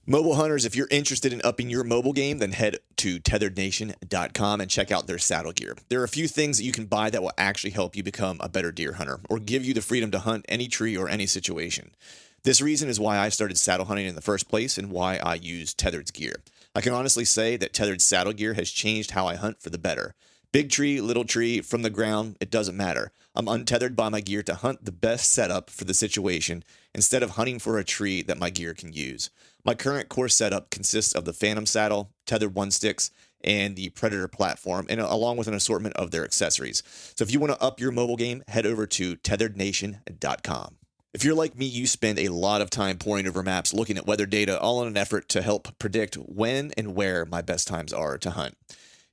Mobile hunters, if you're interested in upping your mobile game, then head to tetherednation.com and check out their saddle gear. There are a few things that you can buy that will actually help you become a better deer hunter or give you the freedom to hunt any tree or any situation. This reason is why I started saddle hunting in the first place and why I use Tethered's gear. I can honestly say that Tethered's saddle gear has changed how I hunt for the better. Big tree, little tree, from the ground, it doesn't matter. I'm untethered by my gear to hunt the best setup for the situation instead of hunting for a tree that my gear can use. My current core setup consists of the Phantom saddle, tethered one sticks, and the Predator platform, and along with an assortment of their accessories. So if you want to up your mobile game, head over to tetherednation.com. If you're like me, you spend a lot of time poring over maps, looking at weather data, all in an effort to help predict when and where my best times are to hunt.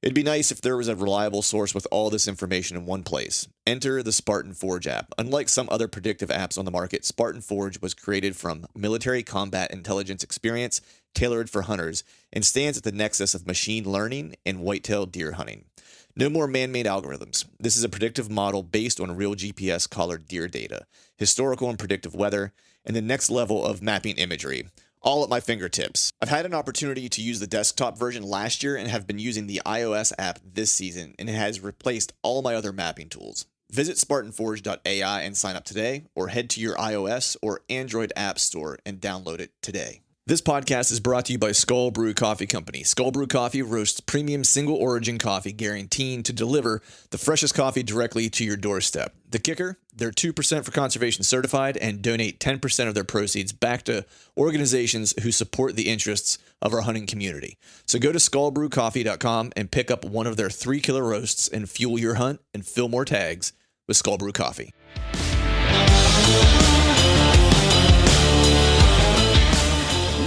It'd be nice if there was a reliable source with all this information in one place. Enter the Spartan Forge app. Unlike some other predictive apps on the market, Spartan Forge was created from military combat intelligence experience tailored for hunters and stands at the nexus of machine learning and whitetail deer hunting. No more man-made algorithms. This is a predictive model based on real GPS collared deer data, historical and predictive weather, and the next level of mapping imagery, all at my fingertips. I've had an opportunity to use the desktop version last year and have been using the iOS app this season, and it has replaced all my other mapping tools. Visit SpartanForge.ai and sign up today, or head to your iOS or Android app store and download it today. This podcast is brought to you by Skull Brew Coffee Company. Skull Brew Coffee roasts premium single origin coffee, guaranteeing to deliver the freshest coffee directly to your doorstep. The kicker? They're 2% for conservation certified and donate 10% of their proceeds back to organizations who support the interests of our hunting community. So go to skullbrewcoffee.com and pick up one of their 3-killer roasts and fuel your hunt and fill more tags with Skull Brew Coffee.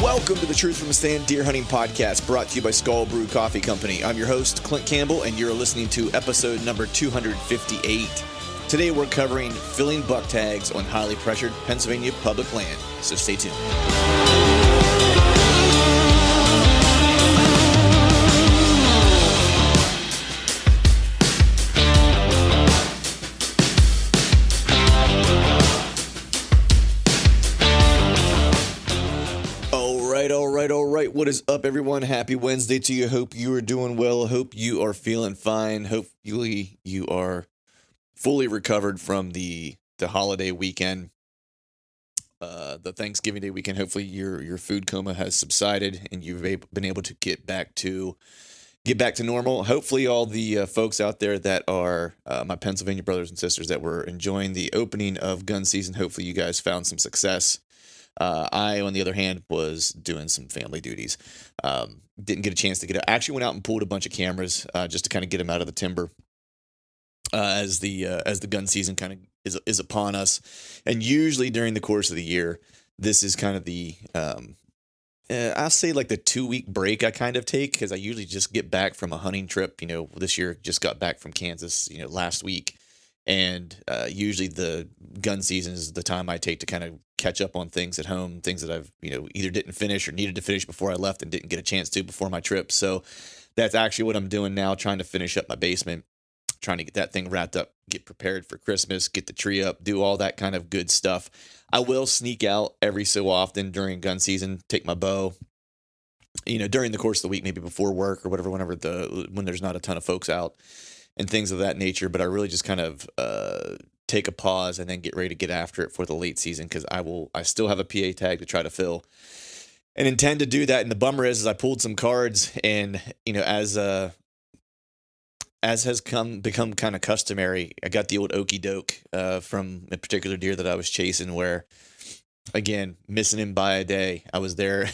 Welcome to the Truth from a Stand Deer Hunting Podcast, brought to you by Skull Brew Coffee Company. I'm your host, Clint Campbell, and you're listening to episode number 258. Today we're covering filling buck tags on highly pressured Pennsylvania public land, so stay tuned. All right. What is up, everyone? Happy Wednesday to you. Hope you are doing well. Hope you are feeling fine. Hopefully you are fully recovered from the holiday weekend, the Thanksgiving Day weekend. Hopefully your food coma has subsided and you've been able to get back to normal. Hopefully all the folks out there that are my Pennsylvania brothers and sisters that were enjoying the opening of gun season, hopefully you guys found some success. I, on the other hand, was doing some family duties. Didn't get a chance to get out. Actually went out and pulled a bunch of cameras just to kind of get them out of the timber as the gun season kind of is upon us. And usually during the course of the year, this is kind of the I'll say like the 2-week break I kind of take, because I usually just get back from a hunting trip. You know, this year just got back from Kansas, last week. And usually the gun season is the time I take to kind of catch up on things at home, things that I've, either didn't finish or needed to finish before I left and didn't get a chance to before my trip. So that's actually what I'm doing now, trying to finish up my basement, trying to get that thing wrapped up, get prepared for Christmas, get the tree up, do all that kind of good stuff. I will sneak out every so often during gun season, take my bow, during the course of the week, maybe before work or whatever, when there's not a ton of folks out and things of that nature. But I really just kind of take a pause and then get ready to get after it for the late season, because I still have a PA tag to try to fill and intend to do that. And the bummer is I pulled some cards, and as has become kind of customary, I got the old okey doke from a particular deer that I was chasing, where again, missing him by a day. I was there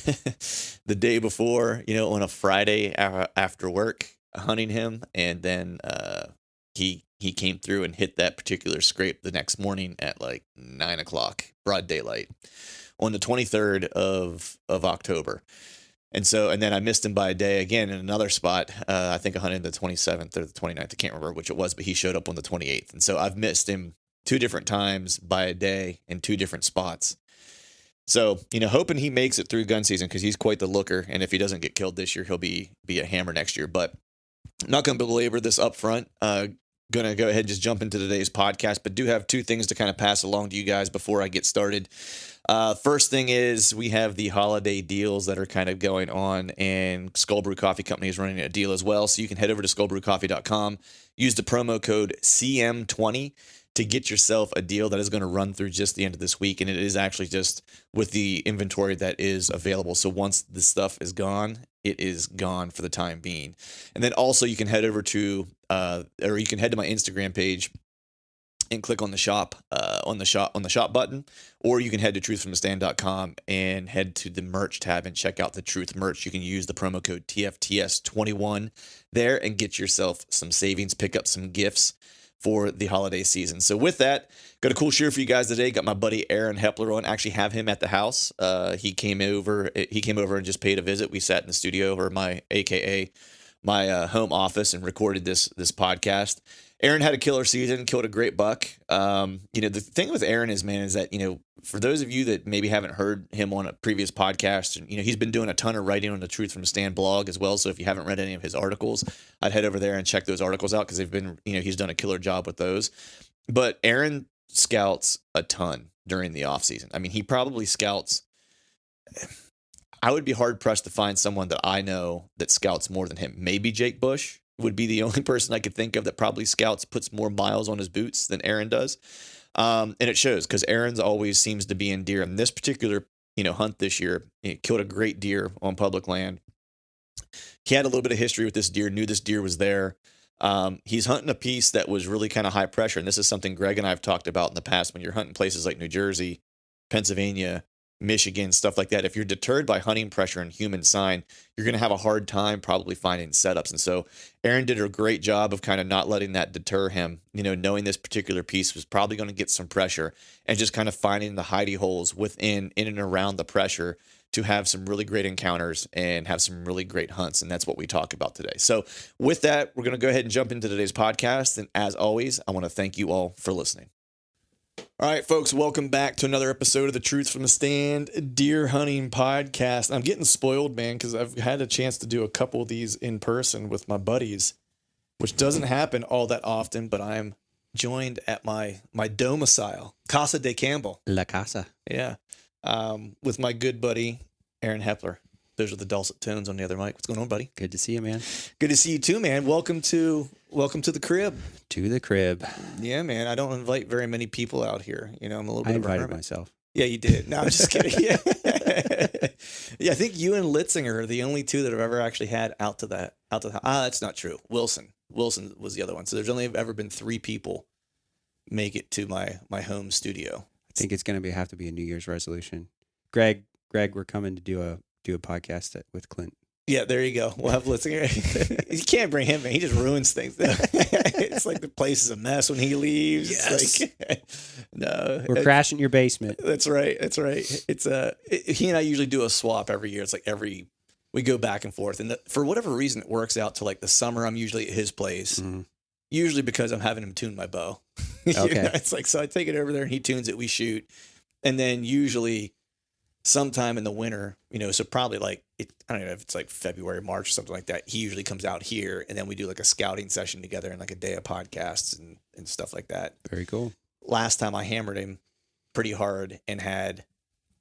the day before, on a Friday after work, hunting him, and then he came through and hit that particular scrape the next morning at like 9:00, broad daylight, on the 23rd of October. And then I missed him by a day again in another spot. I think I hunted the 27th or the 29th. I can't remember which it was, but he showed up on the 28th. And so I've missed him 2 different times by a day in 2 different spots. So, hoping he makes it through gun season, because he's quite the looker. And if he doesn't get killed this year, he'll be a hammer next year. But I'm not going to belabor this up front. Going to go ahead and just jump into today's podcast, but do have 2 things to kind of pass along to you guys before I get started. First thing is we have the holiday deals that are kind of going on, and Skull Brew Coffee Company is running a deal as well. So you can head over to skullbrewcoffee.com, use the promo code CM20 to get yourself a deal that is going to run through just the end of this week. And it is actually just with the inventory that is available. So once the stuff is gone, it is gone for the time being. And then also you can head over to, or you can head to my Instagram page and click on the shop, on the shop button, or you can head to truthfromthestand.com and head to the merch tab and check out the Truth merch. You can use the promo code TFTS21 there and get yourself some savings, pick up some gifts for the holiday season. So with that, got a cool share for you guys today. Got my buddy Aaron Hepler on. Actually have him at the house. He came over and just paid a visit. We sat in the studio, or my home office, and recorded this podcast. Aaron had a killer season, killed a great buck. The thing with Aaron is that, for those of you that maybe haven't heard him on a previous podcast, he's been doing a ton of writing on the Truth from the Stand blog as well. So if you haven't read any of his articles, I'd head over there and check those articles out, because they've been, he's done a killer job with those. But Aaron scouts a ton during the off season. I mean, he probably scouts. I would be hard pressed to find someone that I know that scouts more than him. Maybe Jake Bush would be the only person I could think of that probably puts more miles on his boots than Aaron does. And it shows, because Aaron's always seems to be in deer. And this particular, hunt this year, he killed a great deer on public land. He had a little bit of history with this deer, knew this deer was there. He's hunting a piece that was really kind of high pressure. And this is something Greg and I have talked about in the past. When you're hunting places like New Jersey, Pennsylvania, Michigan, stuff like that, if you're deterred by hunting pressure and human sign, you're going to have a hard time probably finding setups. And so Aaron did a great job of kind of not letting that deter him, knowing this particular piece was probably going to get some pressure, and just kind of finding the hidey holes in and around the pressure to have some really great encounters and have some really great hunts. And that's what we talk about today. So with that, we're going to go ahead and jump into today's podcast. And as always, I want to thank you all for listening. All right, folks, welcome back to another episode of the Truth from the Stand Deer Hunting Podcast. I'm getting spoiled, man, because I've had a chance to do a couple of these in person with my buddies, which doesn't happen all that often, but I'm joined at my domicile, Casa de Campbell. La Casa. Yeah, with my good buddy, Aaron Hepler. Those are the dulcet tones on the other mic. What's going on, buddy? Good to see you, man. Good to see you too, man. Welcome to the crib. To the crib. Yeah, man. I don't invite very many people out here. I'm a little bit of a hermit. I invited myself. Yeah, you did. No, I'm just kidding. Yeah. Yeah, I think you and Litzinger are the only two that I've ever actually had out to the that's not true. Wilson was the other one. So there's only ever been 3 people make it to my home studio. I think it's going to have to be a New Year's resolution. Greg, we're coming to do a podcast with Clint. Yeah, there you go. We'll have Litzinger. You can't bring him in. He just ruins things. It's like the place is a mess when he leaves. Yes. No. We're crashing your basement. That's right. It's he and I usually do a swap every year. It's like we go back and forth. And for whatever reason, it works out to like the summer, I'm usually at his place. Mm-hmm. Usually because I'm having him tune my bow. Okay. It's like, so I take it over there and he tunes it, we shoot. And then usually sometime in the winter, so probably like, I don't know if it's like February, March, or something like that. He usually comes out here, and then we do like a scouting session together and like a day of podcasts and stuff like that. Very cool. Last time I hammered him pretty hard and had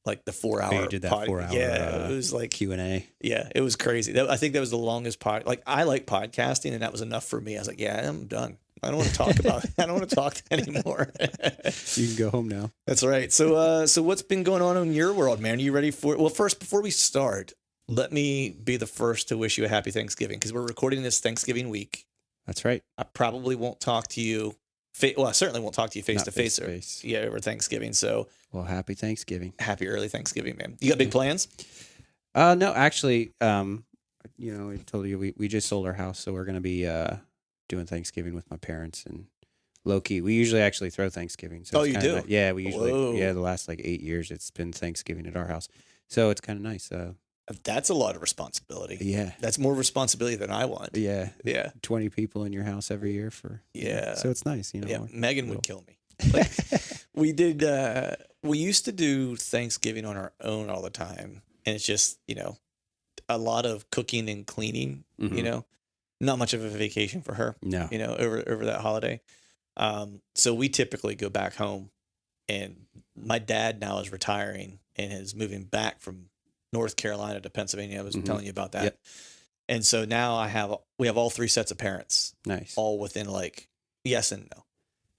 like the 4-hour. You did that 4-hour. Yeah, it was like Q&A. Yeah, it was crazy. I think that was the longest Like I like podcasting, and that was enough for me. I was like, yeah, I'm done. I don't want to talk about it. I don't want to talk anymore. You can go home now. That's right. So what's been going on in your world, man? Are you ready for it? Well, first, before we start, let me be the first to wish you a happy Thanksgiving, because we're recording this Thanksgiving week. That's right. I probably won't talk to you. I certainly won't talk to you face to face. Yeah, over Thanksgiving. So, well, happy Thanksgiving. Happy early Thanksgiving, man. You got big plans? No, actually, I told you we just sold our house, so we're going to be doing Thanksgiving with my parents, and low key. We usually actually throw Thanksgiving. So you do? Yeah, we usually. Whoa. Yeah, the last like 8 years, it's been Thanksgiving at our house, so it's kind of nice. That's a lot of responsibility. Yeah, that's more responsibility than I want. Yeah, 20 people in your house every year for. Yeah, so it's nice, Yeah, Megan would kill me. Like, we did. We used to do Thanksgiving on our own all the time, and it's just a lot of cooking and cleaning. Mm-hmm. Not much of a vacation for her. No. Over that holiday. So we typically go back home And my dad now is retiring and is moving back from North Carolina to Pennsylvania. I was telling you about that. Yep. And so now we have all 3 sets of parents. Nice. All within like, yes and no.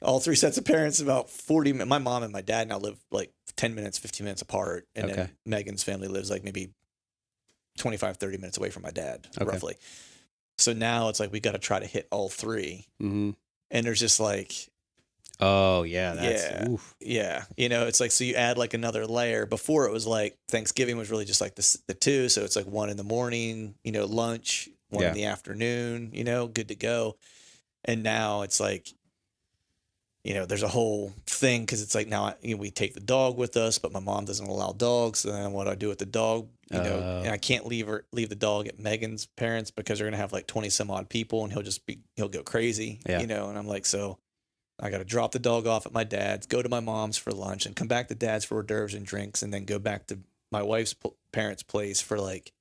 All 3 sets of parents about 40 minutes. My mom and my dad now live like 10 minutes, 15 minutes apart. And then Megan's family lives like maybe 25, 30 minutes away from my dad, roughly. So now it's like we got to try to hit all 3. Mm-hmm. And there's just like, oh yeah, that's yeah. You know, it's like, so you add like another layer. Before it was like Thanksgiving was really just like the 2. So it's like 1 in the morning, you know, lunch, 1 in the afternoon, you know, good to go. And now it's like, you know, there's a whole thing because it's like now we take the dog with us, but my mom doesn't allow dogs. So then what do I do with the dog? You know, and I can't leave the dog at Megan's parents because they're gonna have like 20 some odd people, and he'll go crazy. You know, and I'm like, so I got to drop the dog off at my dad's, go to my mom's for lunch, and come back to dad's for hors d'oeuvres and drinks, and then go back to my wife's parents' place for like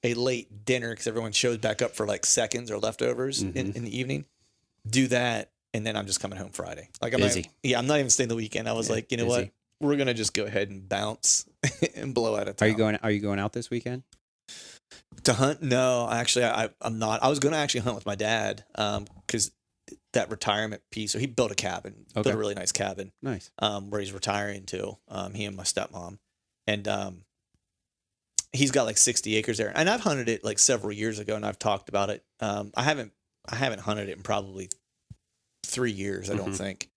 a late dinner because everyone shows back up for like seconds or leftovers in the evening. Do that. And then I'm just coming home Friday. Like I'm busy. I'm not even staying the weekend. I was like, you know what? We're gonna just go ahead and bounce and blow out of town. Are you going out this weekend to hunt? No, actually, I'm not. I was gonna actually hunt with my dad because that retirement piece. So he built a cabin, built a really nice cabin. Nice. Where he's retiring to. He and my stepmom, and he's got like 60 acres there. And I've hunted it like several years ago, and I've talked about it. I haven't hunted it in probably 3 years, I don't think.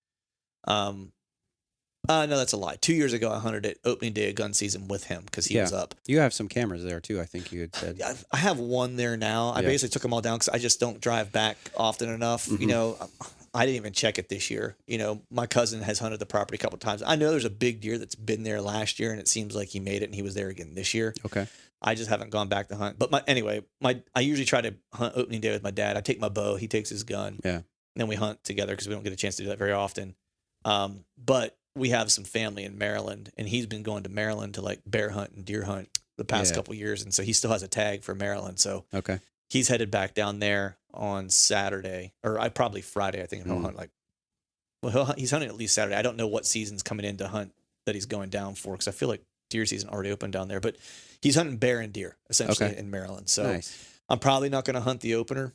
No, that's a lie. 2 years ago, I hunted it opening day of gun season with him because he was up. You have some cameras there too, I think you had said. I have one there now. I basically took them all down because I just don't drive back often enough. You know, I didn't even check it this year. You know, my cousin has hunted the property a couple of times. I know there's a big deer that's been there last year, and it seems like he made it and he was there again this year. Okay. I just haven't gone back to hunt. But I usually try to hunt opening day with my dad. I take my bow, he takes his gun. Yeah. And then we hunt together because we don't get a chance to do that very often. But we have some family in Maryland, and he's been going to Maryland to like bear hunt and deer hunt the past couple of years. And so he still has a tag for Maryland. So he's headed back down there on Saturday, or probably Friday, I think. And he'll hunt he's hunting at least Saturday. I don't know what season's coming in to hunt that he's going down for because I feel like deer season already opened down there. But he's hunting bear and deer essentially in Maryland. So I'm probably not going to hunt the opener.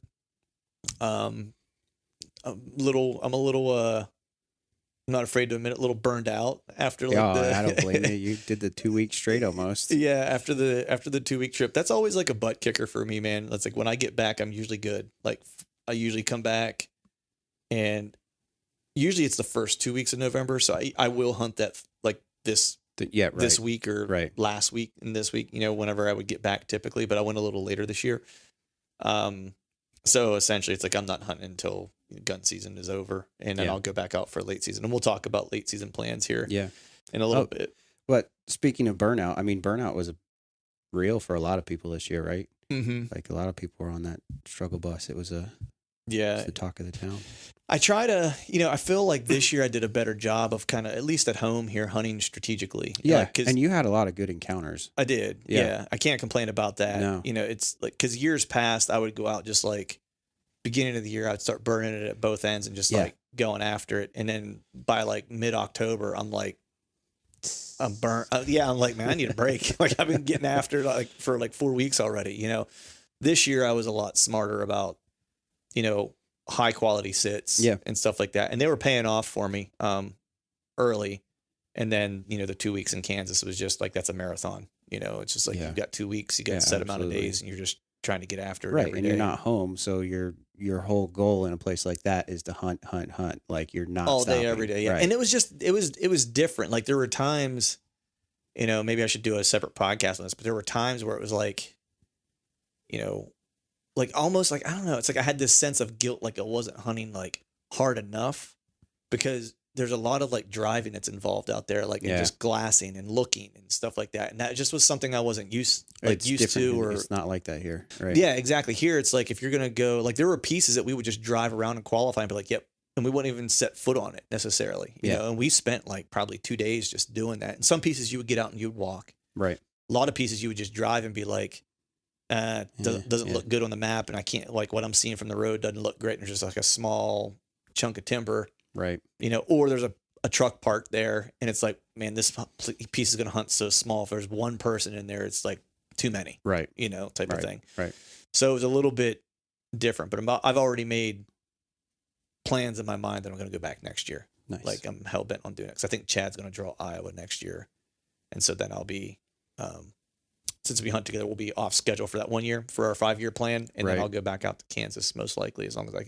I'm a little I'm not afraid to admit it, a little burned out after like I don't blame you. You did the 2 weeks straight almost. Yeah, after the 2 week trip. That's always like a butt kicker for me, man. That's like when I get back, I'm usually good. Like I usually come back and usually it's the first 2 weeks of November. So I will hunt that like this week or last week and this week, you know, whenever I would get back typically, but I went a little later this year. So essentially it's like I'm not hunting until gun season is over, and then I'll go back out for late season, and we'll talk about late season plans here in a little bit. But speaking of burnout, I mean, burnout was real for a lot of people this year, right? Mm-hmm. Like a lot of people were on that struggle bus. It was the talk of the town. I try to, I feel like this year I did a better job of kind of, at least at home here, hunting strategically. Yeah. And you had a lot of good encounters. I did. Yeah. I can't complain about that. No. It's like, because years past, I would go out just like beginning of the year, I'd start burning it at both ends and just like going after it. And then by like mid-October, I'm like, I'm burnt. I'm like, man, I need a break. Like I've been getting after like for like 4 weeks already, This year I was a lot smarter about, high quality sits and stuff like that. And they were paying off for me early. And then, the 2 weeks in Kansas was just like, that's a marathon. It's just like you've got 2 weeks, you got a set amount of days, and you're just trying to get after it every day. You're not home, so your whole goal in a place like that is to hunt. Like you're not all stopping. Day, every day. Yeah. Right. And it was different. Like there were times, maybe I should do a separate podcast on this, but there were times where it was like, like almost like, I don't know. It's like I had this sense of guilt, like I wasn't hunting like hard enough because there's a lot of like driving that's involved out there, like and just glassing and looking and stuff like that. And that just was something I wasn't used to, or it's not like that here. Right. Yeah, exactly. Here, it's like, if you're going to go, like there were pieces that we would just drive around and qualify and be like, yep. And we wouldn't even set foot on it necessarily, you know, and we spent like probably 2 days just doing that. And some pieces you would get out and you'd walk. Right. A lot of pieces you would just drive and be like, doesn't look good on the map. And I can't, like what I'm seeing from the road doesn't look great. And there's just like a small chunk of timber. Right. Or there's a truck parked there, and it's like, man, this piece is going to hunt so small. If there's one person in there, it's like too many, Right. Type of thing. Right. So it was a little bit different, but I've already made plans in my mind that I'm going to go back next year. Nice. Like I'm hell bent on doing it because I think Chad's going to draw Iowa next year, and so then I'll be, since we hunt together, we'll be off schedule for that 1 year for our 5-year plan, and then I'll go back out to Kansas most likely as long as I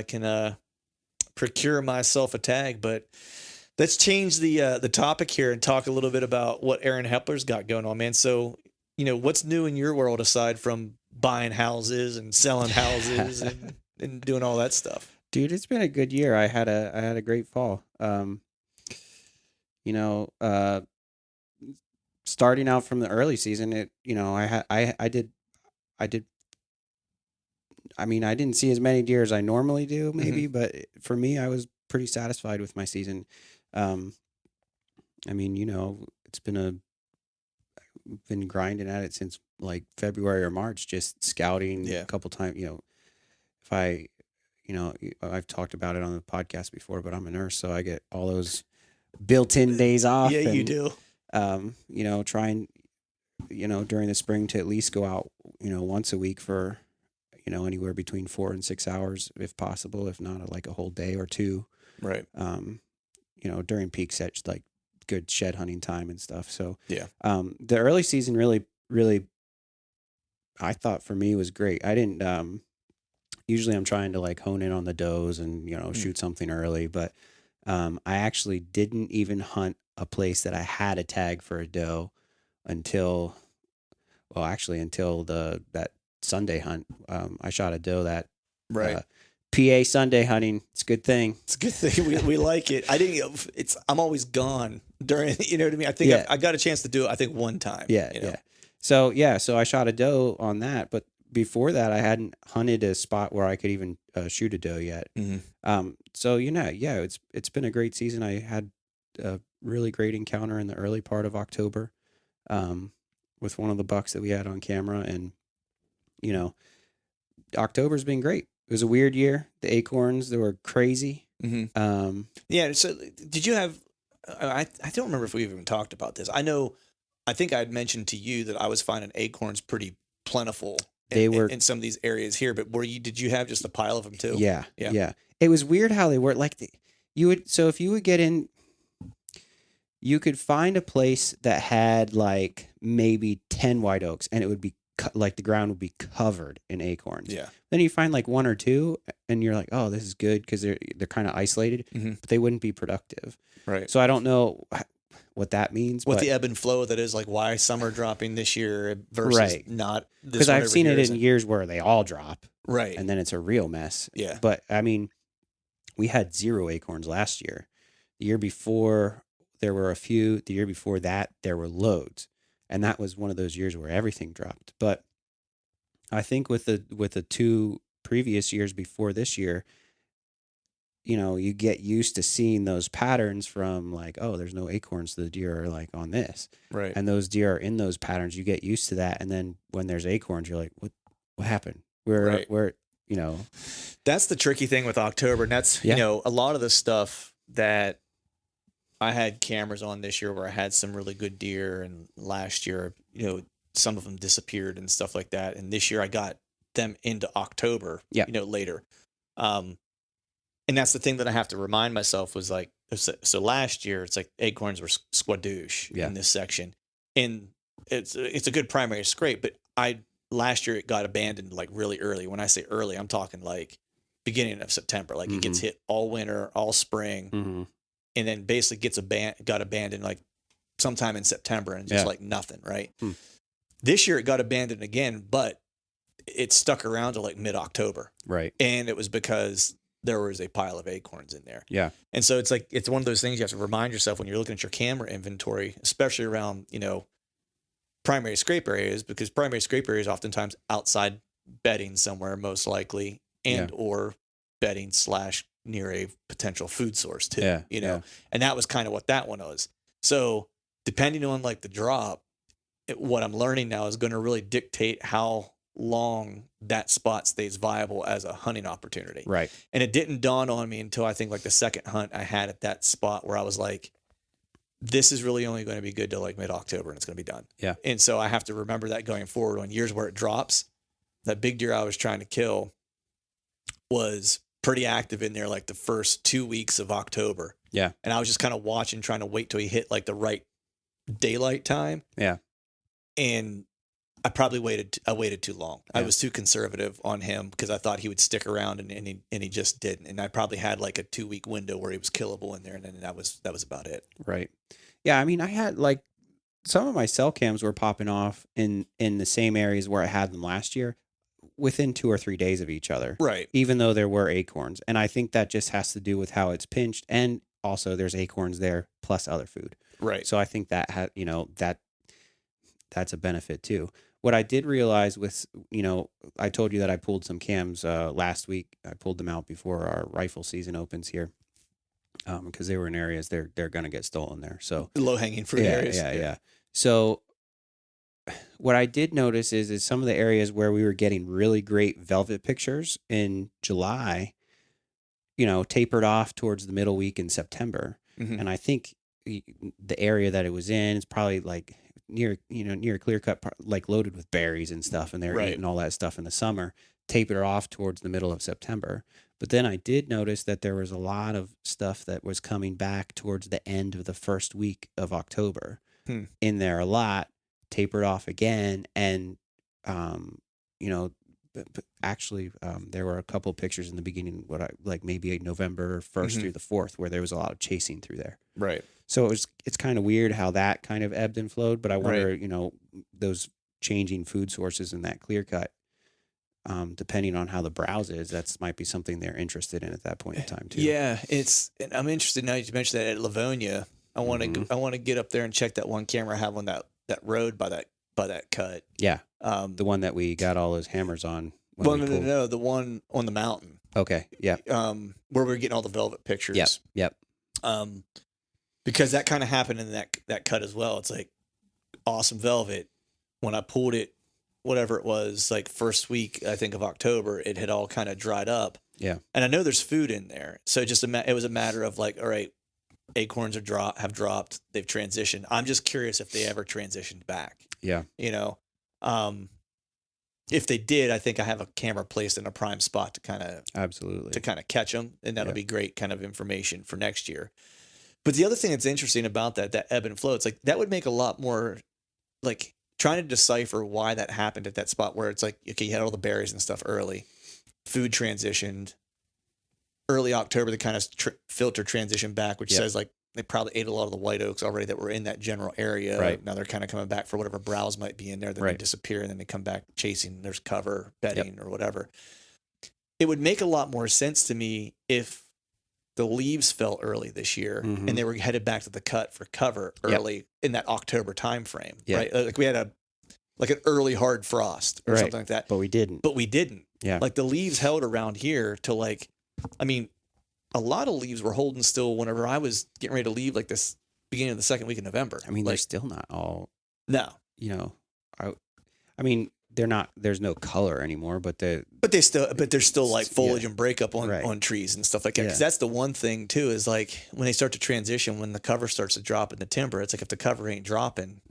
can procure myself a tag. But let's change the topic here and talk a little bit about what Aaron Hepler's got going on, man. So, what's new in your world aside from buying houses and selling houses and doing all that stuff? Dude, it's been a good year. I had a great fall. Starting out from the early season, I didn't see as many deer as I normally do, maybe, but for me, I was pretty satisfied with my season. It's been grinding at it since like February or March, just scouting a couple times. I've talked about it on the podcast before, but I'm a nurse, so I get all those built-in days off. Yeah, you do. Trying, during the spring to at least go out, once a week for, anywhere between 4 and 6 hours, if possible, if not like a whole day or two. Right. During peak set, like good shed hunting time and stuff. So, the early season really, I thought for me was great. I didn't, usually I'm trying to like hone in on the does and, shoot something early, but, I actually didn't even hunt a place that I had a tag for a doe until that Sunday hunt. I shot a doe that PA Sunday hunting. It's a good thing. It's a good thing. We like it. I'm always gone during, you know what I mean? I think I got a chance to do it, I think one time. Yeah. So I shot a doe on that, but before that I hadn't hunted a spot where I could even shoot a doe yet. It's been a great season. I had a really great encounter in the early part of October with one of the bucks that we had on camera, and October's been great. It was a weird year. The acorns, they were crazy. So did you have I don't remember if we even talked about this. I think I had mentioned to you that I was finding acorns pretty plentiful in some of these areas here, but did you have just a pile of them too? Yeah. It was weird how they were like if you would get in, you could find a place that had like maybe 10 white oaks, and it would be like the ground would be covered in acorns. Yeah. Then you find like 1 or 2, and you're like, oh, this is good because they're kind of isolated, but they wouldn't be productive. Right. So I don't know what that means. What the ebb and flow that is, like why some are dropping this year versus not this. Because I've seen it in years where they all drop. Right. And then it's a real mess. Yeah. But I mean, we had 0 acorns last year. The year before there were a few. The year before that there were loads. And that was one of those years where everything dropped. But I think with the 2 previous years before this year, you get used to seeing those patterns from like, oh, there's no acorns, the deer are like on this. Right. And those deer are in those patterns. You get used to that. And then when there's acorns, you're like, what happened? We're That's the tricky thing with October. And that's, a lot of the stuff that I had cameras on this year where I had some really good deer, and last year, some of them disappeared and stuff like that. And this year I got them into October, later. And that's the thing that I have to remind myself was like, so last year it's like acorns were squadouche in this section, and it's a good primary scrape, but last year it got abandoned like really early. When I say early, I'm talking like beginning of September. Like it gets hit all winter, all spring, and then basically got abandoned like sometime in September, and just like nothing, right? This year it got abandoned again, but it stuck around to like mid-October. Right. And it was because there was a pile of acorns in there. Yeah. And so it's like, it's one of those things you have to remind yourself when you're looking at your camera inventory, especially around, primary scrape areas, because primary scrape areas oftentimes outside bedding somewhere, most likely, and or bedding / near a potential food source too, and that was kind of what that one was. So depending on like the drop, what I'm learning now is going to really dictate how long that spot stays viable as a hunting opportunity. Right. And it didn't dawn on me until I think like the second hunt I had at that spot where I was like, this is really only going to be good till like mid-October and it's going to be done. Yeah. And so I have to remember that going forward on years where it drops. That big deer I was trying to kill was pretty active in there like the first 2 weeks of October. Yeah. And I was just kind of watching, trying to wait till he hit like the right daylight time. Yeah. And I waited too long. Yeah. I was too conservative on him because I thought he would stick around and he just didn't. And I probably had like a 2-week window where he was killable in there. And then that was about it. Right. Yeah. I mean, I had like some of my cell cams were popping off in the same areas where I had them last year within 2 or 3 days of each other. Right. Even though there were acorns. And I think that just has to do with how it's pinched. And also there's acorns there plus other food. Right. So I think that that's a benefit too. What I did realize with, I told you that I pulled some cams last week. I pulled them out before our rifle season opens here because they were in areas they're going to get stolen there. So low-hanging fruit areas. Yeah. So what I did notice is some of the areas where we were getting really great velvet pictures in July, tapered off towards the middle week in September. Mm-hmm. And I think the area that it was in is probably like near Clearcut, like loaded with berries and stuff, and they're eating all that stuff in the summer, tapered off towards the middle of September. But then I did notice that there was a lot of stuff that was coming back towards the end of the first week of October in there a lot, tapered off again. And, actually, there were a couple of pictures in the beginning, maybe November 1st through the 4th, where there was a lot of chasing through there. Right. So it's kind of weird how that kind of ebbed and flowed, but I wonder, those changing food sources in that Clearcut, depending on how the browse is, that might be something they're interested in at that point in time too. Yeah, I'm interested now you mentioned that at Livonia. I want to get up there and check that one camera I have on that road by that cut. Yeah. The one that we got all those hammers on. No, the one on the mountain. Okay. Yeah. Where we're getting all the velvet pictures. Yep. Because that kind of happened in that cut as well. It's like awesome velvet. When I pulled it, whatever it was, like first week, I think of October, it had all kind of dried up. Yeah. And I know there's food in there. So it was a matter of like, all right, acorns have dropped. They've transitioned. I'm just curious if they ever transitioned back. Yeah. If they did, I think I have a camera placed in a prime spot to kind of catch them. And that'll be great kind of information for next year. But the other thing that's interesting about that ebb and flow, it's like that would make a lot more like trying to decipher why that happened at that spot where it's like, okay, you had all the berries and stuff early, food transitioned, early October, the kind of filter transition back, which says like they probably ate a lot of the white oaks already that were in that general area. Right. Now they're kind of coming back for whatever browse might be in there. Then they disappear and then they come back chasing, there's cover, bedding or whatever. It would make a lot more sense to me if the leaves fell early this year and they were headed back to the cut for cover early in that October time frame, right? Like we had an early hard frost or something like that. But we didn't. Yeah. Like the leaves held around here to a lot of leaves were holding still whenever I was getting ready to leave, like this beginning of the second week of November. I mean, they're still not all. No. I mean, they're not. There's no color anymore, but there's still like foliage and breakup on trees and stuff like that. Because that's the one thing too is like when they start to transition, when the cover starts to drop in the timber, it's like if the cover ain't dropping,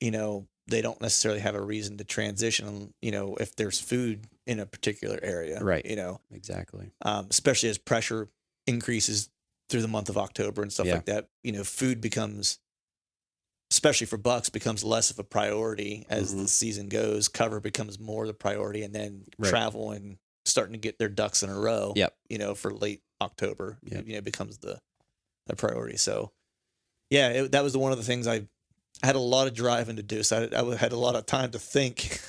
they don't necessarily have a reason to transition. If there's food in a particular area, right? Exactly. Especially as pressure increases through the month of October and stuff like that. Food becomes, especially for bucks, becomes less of a priority as the season goes. Cover becomes more the priority, and then travel and starting to get their ducks in a row. For late October, becomes the priority. So, that was one of the things I had a lot of driving to do. So I had a lot of time to think.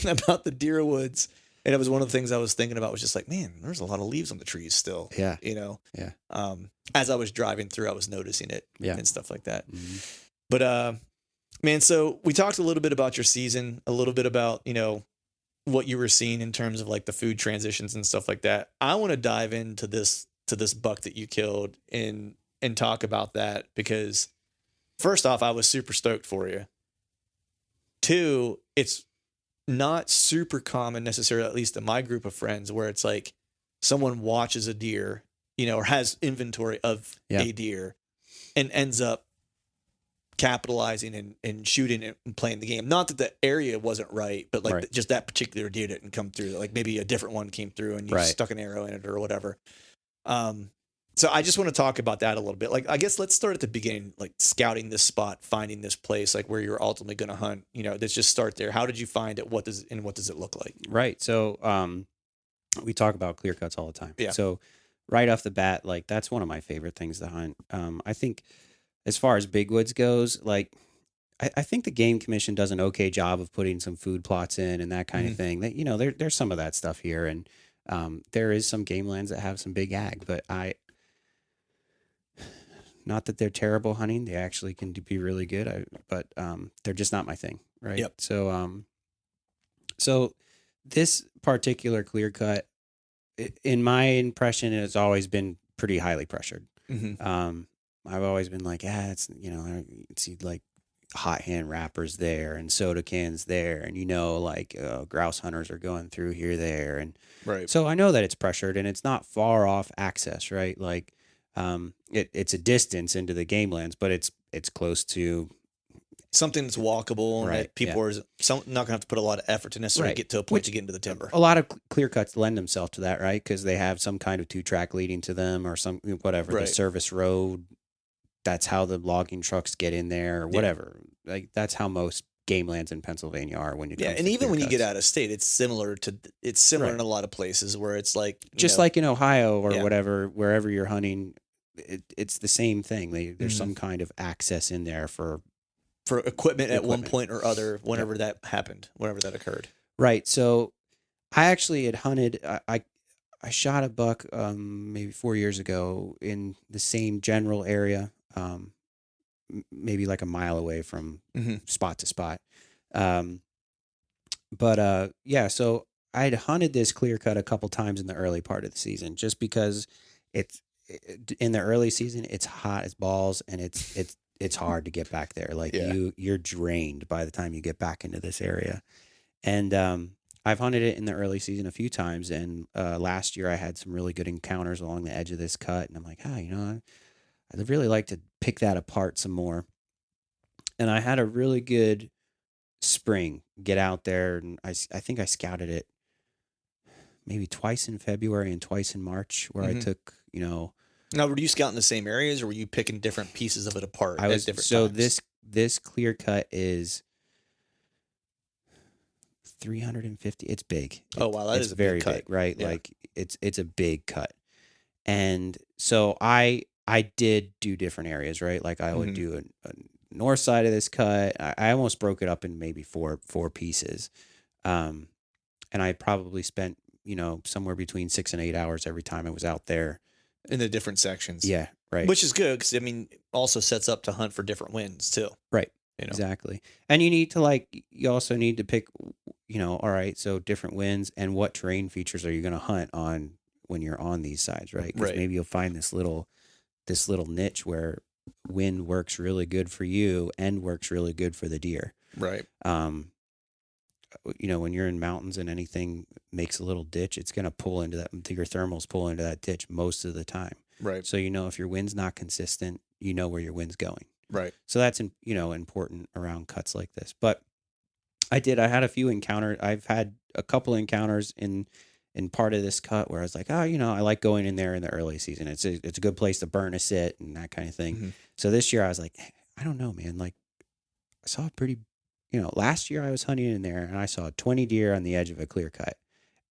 About the deer woods. And it was one of the things I was thinking about was just like, man, there's a lot of leaves on the trees still. Yeah. As I was driving through, I was noticing it and stuff like that. Mm-hmm. But, man, so we talked a little bit about your season, a little bit about, what you were seeing in terms of like the food transitions and stuff like that. I want to dive into this buck that you killed and talk about that because first off, I was super stoked for you. Two, it's not super common necessarily, at least in my group of friends, where it's like someone watches a deer, or has inventory of a deer and ends up capitalizing and shooting it and playing the game. Not that the area wasn't right, but like just that particular deer didn't come through. Like maybe a different one came through and you stuck an arrow in it or whatever. So I just want to talk about that a little bit. Like, I guess let's start at the beginning, like scouting this spot, finding this place, like where you're ultimately going to hunt. Let's just start there. How did you find it? What does it look like? Right. So, we talk about clear cuts all the time. Yeah. So right off the bat, like that's one of my favorite things to hunt. I think as far as big woods goes, like I think the Game Commission does an okay job of putting some food plots in and that kind of thing. That there's some of that stuff here, and there is some game lands that have some big ag, but not that they're terrible hunting. They actually can be really good. But they're just not my thing. Right. Yep. So this particular clear cut, in my impression, has always been pretty highly pressured. I've always been like, it's, I see like hot hand wrappers there and soda cans there. And, like grouse hunters are going through here, there. And so I know that it's pressured and it's not far off access, right? Like it's a distance into the game lands, but it's close to something that's walkable and that people are not going to have to put a lot of effort to necessarily get to a point to get into the timber. A lot of clear cuts lend themselves to that, right? Because they have some kind of 2-track leading to them or some whatever, the service road. That's how the logging trucks get in there or whatever. Like that's how most game lands in Pennsylvania are when you come and even when you get out of state, it's similar in a lot of places where it's like just like in Ohio or whatever, wherever you're hunting, it's the same thing. There's some kind of access in there for equipment at one point or other, whenever that happened, whenever that occurred. Right. So I actually had hunted. I shot a buck maybe 4 years ago in the same general area. Maybe like a mile away from spot to spot. So I had hunted this clear cut a couple times in the early part of the season, just because in the early season, it's hot as balls and it's hard to get back there. Like you're drained by the time you get back into this area. And, I've hunted it in the early season a few times. And, last year I had some really good encounters along the edge of this cut. And I'm like, I'd really like to pick that apart some more. And I had a really good spring get out there. And I think I scouted it maybe twice in February and twice in March where I took, Now, were you scouting the same areas or were you picking different pieces of it apart at different times? This clear cut is 350. It's big. Oh, wow. That is a very big cut. Big, right? Yeah. Like it's a big cut. And so I did do different areas, right? Like I would do a north side of this cut. I almost broke it up in maybe four pieces. And I probably spent, somewhere between 6 and 8 hours every time I was out there. In the different sections. Yeah, right. Which is good because, also sets up to hunt for different winds too. Right. Exactly. And you also need to pick, all right, so different winds and what terrain features are you going to hunt on when you're on these sides, right? Because maybe you'll find this little niche where wind works really good for you and works really good for the deer. Right. When you're in mountains and anything makes a little ditch, it's going to pull into that, your thermals pull into that ditch most of the time. Right. So, if your wind's not consistent, where your wind's going. Right. So that's, important around cuts like this. But I had a few encounters. I've had a couple encounters in part of this cut where I was like, I like going in there in the early season. It's a good place to burn a sit and that kind of thing. So this year I was like, I don't know, man. Like I saw a pretty, last year I was hunting in there and I saw 20 deer on the edge of a clear cut.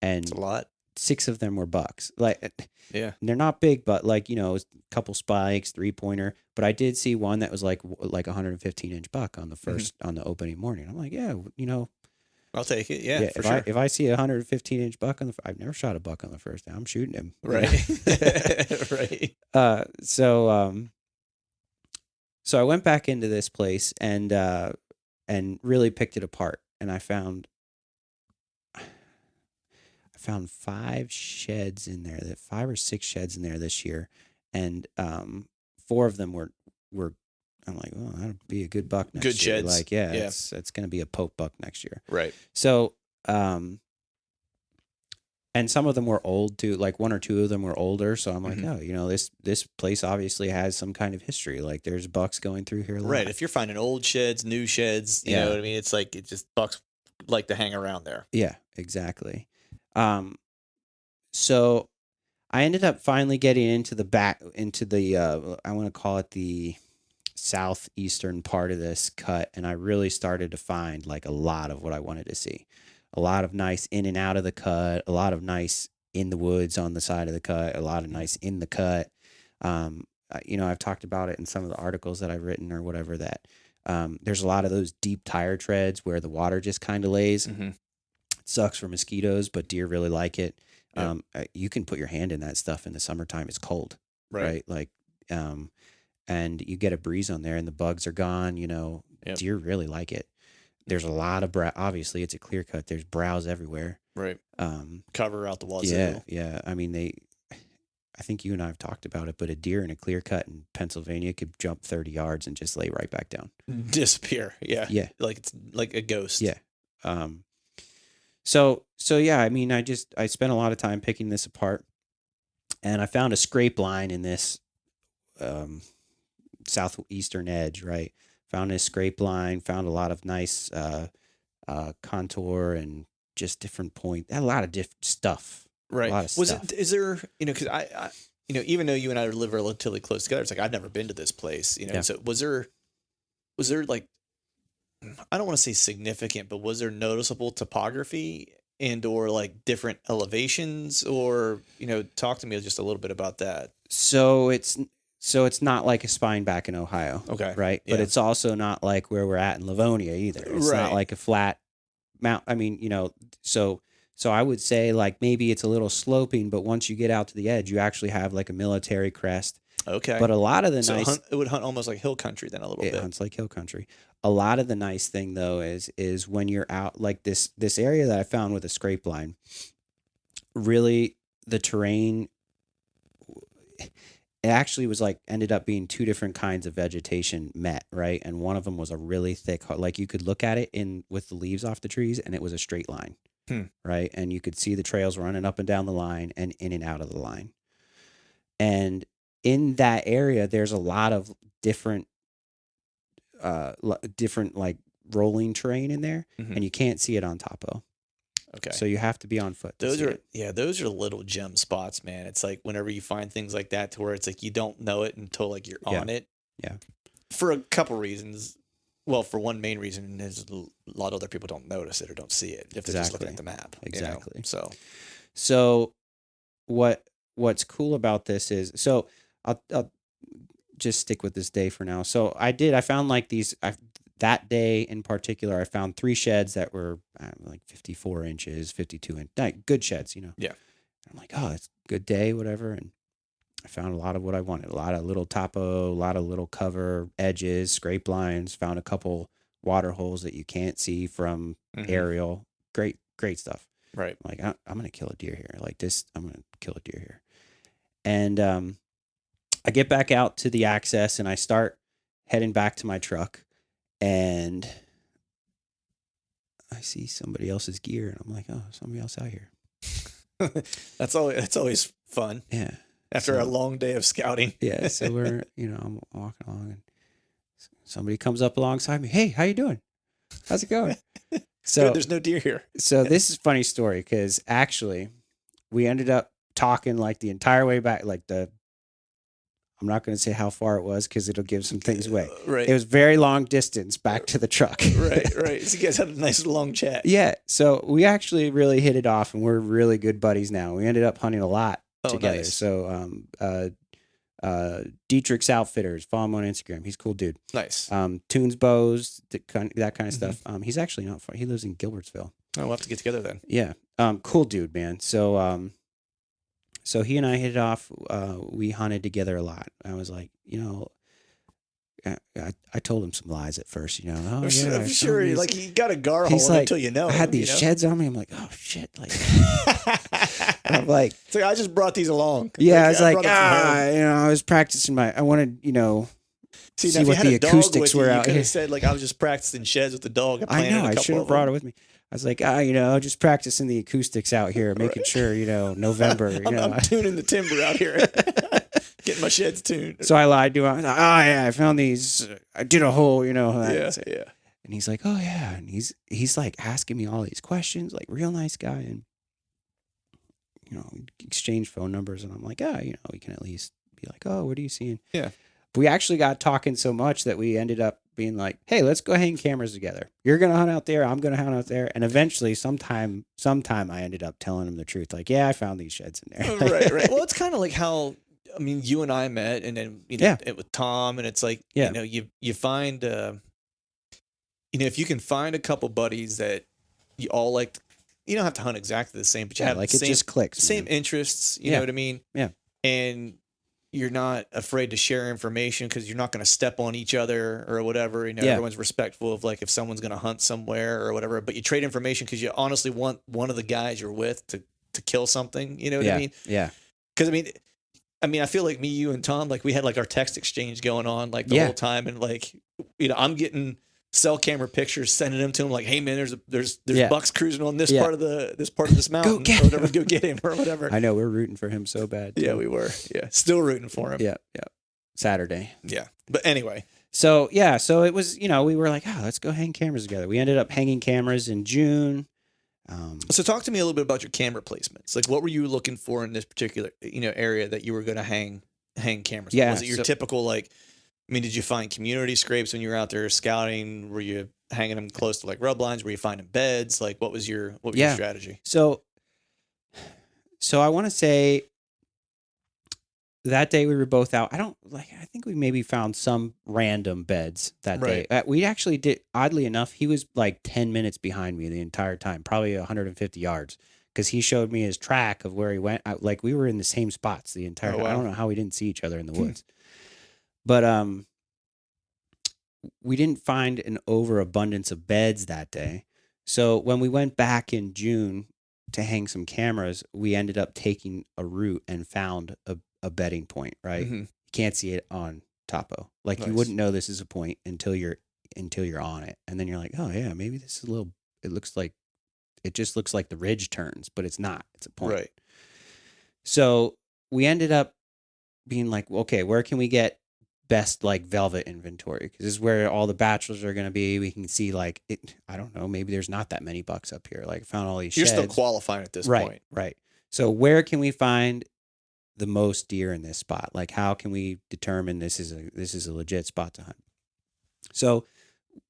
And it's a lot. 6 of them were bucks. Like, yeah, they're not big, but like, a couple spikes, 3-pointer. But I did see one that was like 115-inch buck on the first, on the opening morning. I'm like, I'll take it. Yeah, for sure. If I see a 115-inch buck I've never shot a buck on the first day. I'm shooting him. Right. Right. So I went back into this place and really picked it apart. And I found 5 sheds in there, 5 or 6 sheds in there this year. And 4 of them were I'm like, that'll be a good buck next year. Good sheds. Like, it's going to be a poke buck next year. Right. So And some of them were old too, like one or two of them were older. So I'm like, Mhm. oh, you know, this place obviously has some kind of history. Like there's bucks going through here a lot. Right. If you're finding old sheds, new sheds, you Yeah. know what I mean? It's like, it just bucks like to hang around there. Yeah, exactly. So I ended up finally getting into the I want to call it the southeastern part of this cut, and I really started to find like a lot of what I wanted to see. A lot of nice in and out of the cut, a lot of nice in the woods on the side of the cut, a lot of nice in the cut. You know, I've talked about it in some of the articles that I've written or whatever, that there's a lot of those deep tire treads where the water just kind of lays. Mm-hmm. It sucks for mosquitoes, but deer really like it. Yeah. You can put your hand in that stuff in the summertime. It's cold, right? Like, and you get a breeze on there and the bugs are gone, you know. Yep. Deer really like it. There's a lot of obviously it's a clear cut. There's browse everywhere. Right. Cover out the walls. Yeah. Yeah. I mean, I think you and I have talked about it, but a deer in a clear cut in Pennsylvania could jump 30 yards and just lay right back down. Disappear. Yeah. Yeah. Like it's like a ghost. Yeah. So yeah, I mean, I spent a lot of time picking this apart, and I found a scrape line in this southeastern edge, right? Found this scrape line, found a lot of nice contour and just different point. A lot of different stuff. Right. A lot of Was stuff. it, is there, you know, because I, you know, even though you and I live relatively close together, it's like, I've never been to this place, you know? Yeah. So was there like, I don't want to say significant, but was there noticeable topography and or like different elevations, or, you know, talk to me just a little bit about that. So it's not like a spine back in Ohio. Okay. Right. Yeah. But it's also not like where we're at in Livonia either. It's Right. not like a flat mount. I mean, you know, so I would say like maybe it's a little sloping, but once you get out to the edge, you actually have like a military crest. Okay. But a lot of the So nice, it would hunt almost like hill country then a little it bit. hunts like hill country. A lot of the nice thing though is when you're out like this area that I found with a scrape line, really the terrain, it actually was like ended up being two different kinds of vegetation met, right? And one of them was a really thick, like you could look at it with the leaves off the trees and it was a straight line, right? And you could see the trails running up and down the line and in and out of the line. And in that area, there's a lot of different like rolling terrain in there, and you can't see it on topo. Okay. So you have to be on foot. Those are little gem spots, man. It's like whenever you find things like that to where it's like you don't know it until like you're on it. Yeah. For a couple reasons. Well, for one main reason is a lot of other people don't notice it or don't see it if they're just looking at the map. Exactly. You know? So what's cool about this is, so I'll just stick with this day for now. So I found like that day in particular, I found 3 sheds that were like 54 inches, 52 inch, like good sheds, you know? Yeah. I'm like, oh, it's a good day, whatever. And I found a lot of what I wanted, a lot of little topo, a lot of little cover edges, scrape lines, found a couple water holes that you can't see from aerial. Great stuff. Right. I'm like, I'm going to kill a deer here. Like this, I'm going to kill a deer here. And I get back out to the access and I start heading back to my truck. And I see somebody else's gear, and I'm like, "Oh, somebody else out here." That's always fun. Yeah. After a long day of scouting. Yeah. So we're, I'm walking along, and somebody comes up alongside me. Hey, how you doing? How's it going? So good, there's no deer here. So this is a funny story because actually, we ended up talking like the entire way back, like I'm not going to say how far it was because it'll give some things away. Right. It was very long distance back to the truck. Right. So you guys had a nice long chat. Yeah. So we actually really hit it off, and we're really good buddies now. We ended up hunting a lot together. Nice. So Dietrich's Outfitters, follow him on Instagram. He's a cool dude. Nice. Tunes Bows, that kind of stuff. He's actually not far. He lives in Gilbertsville. Oh, we'll have to get together then. Yeah. Cool dude, man. So he and I hit it off. We hunted together a lot. I was like, I told him some lies at first, Oh, I'm yeah, sure. Like you got a gar hole like, until you know. I had these sheds on me. I'm like, oh shit! Like, I'm like, so I just brought these along. Yeah, I was like, I was practicing I wanted, see what the acoustics were out here. You could here. have said like I was just practicing sheds with the dog. I know. I should have brought it with me. I was like, just practicing the acoustics out here, making sure, November. I'm tuning the timber out here, getting my sheds tuned. So I lied to him. I was like, oh yeah, I found these. I did a whole, Yeah. And he's like, oh yeah, and he's like asking me all these questions, like real nice guy, and we exchange phone numbers, and I'm like, we can at least be like, oh, what are you seeing? Yeah. But we actually got talking so much that we ended up being like, hey, let's go hang cameras together. You're going to hunt out there. I'm going to hunt out there. And eventually sometime I ended up telling him the truth. Like, yeah, I found these sheds in there. Right. Well, it's kind of like how, you and I met, and then, it with Tom, and it's like, you find, if you can find a couple buddies that you all like, you don't have to hunt exactly the same, but you have like the it just clicks. Same interests. You know what I mean? Yeah. And you're not afraid to share information because you're not going to step on each other or whatever. Everyone's respectful of like if someone's going to hunt somewhere or whatever, but you trade information because you honestly want one of the guys you're with to kill something. You know what I mean? Yeah. Because I feel like me, you, and Tom, like we had like our text exchange going on like the whole time, and like I'm getting cell camera pictures, sending them to him like, hey man, there's bucks cruising on this part of this mountain, go get or whatever, go get him or whatever. I know, we're rooting for him so bad too. Yeah, we were. Yeah, still rooting for him. Yeah. Saturday. Yeah, but anyway. So it was, we were like, let's go hang cameras together. We ended up hanging cameras in June. So talk to me a little bit about your camera placements. Like, what were you looking for in this particular area that you were going to hang cameras? Yeah, was it your typical like? Did you find community scrapes when you were out there scouting? Were you hanging them close to like rub lines? Were you finding beds? Like, what was your strategy? So I want to say that day we were both out. I think we maybe found some random beds that day. We actually did, oddly enough, he was like 10 minutes behind me the entire time, probably 150 yards. Because he showed me his track of where he went. Like we were in the same spots the entire time. I don't know how we didn't see each other in the woods. But we didn't find an overabundance of beds that day. So when we went back in June to hang some cameras, we ended up taking a route and found a bedding point, right? Mm-hmm. You can't see it on topo. Like you wouldn't know this is a point until you're on it. And then you're like, oh yeah, maybe this is it just looks like the ridge turns, but it's not. It's a point. Right. So we ended up being like, okay, where can we get best like velvet inventory? Because this is where all the bachelors are going to be. We can see like it. I don't know. Maybe there's not that many bucks up here. Like found all these. You're sheds. Still qualifying at this point, right? So where can we find the most deer in this spot? Like how can we determine this is a legit spot to hunt? So,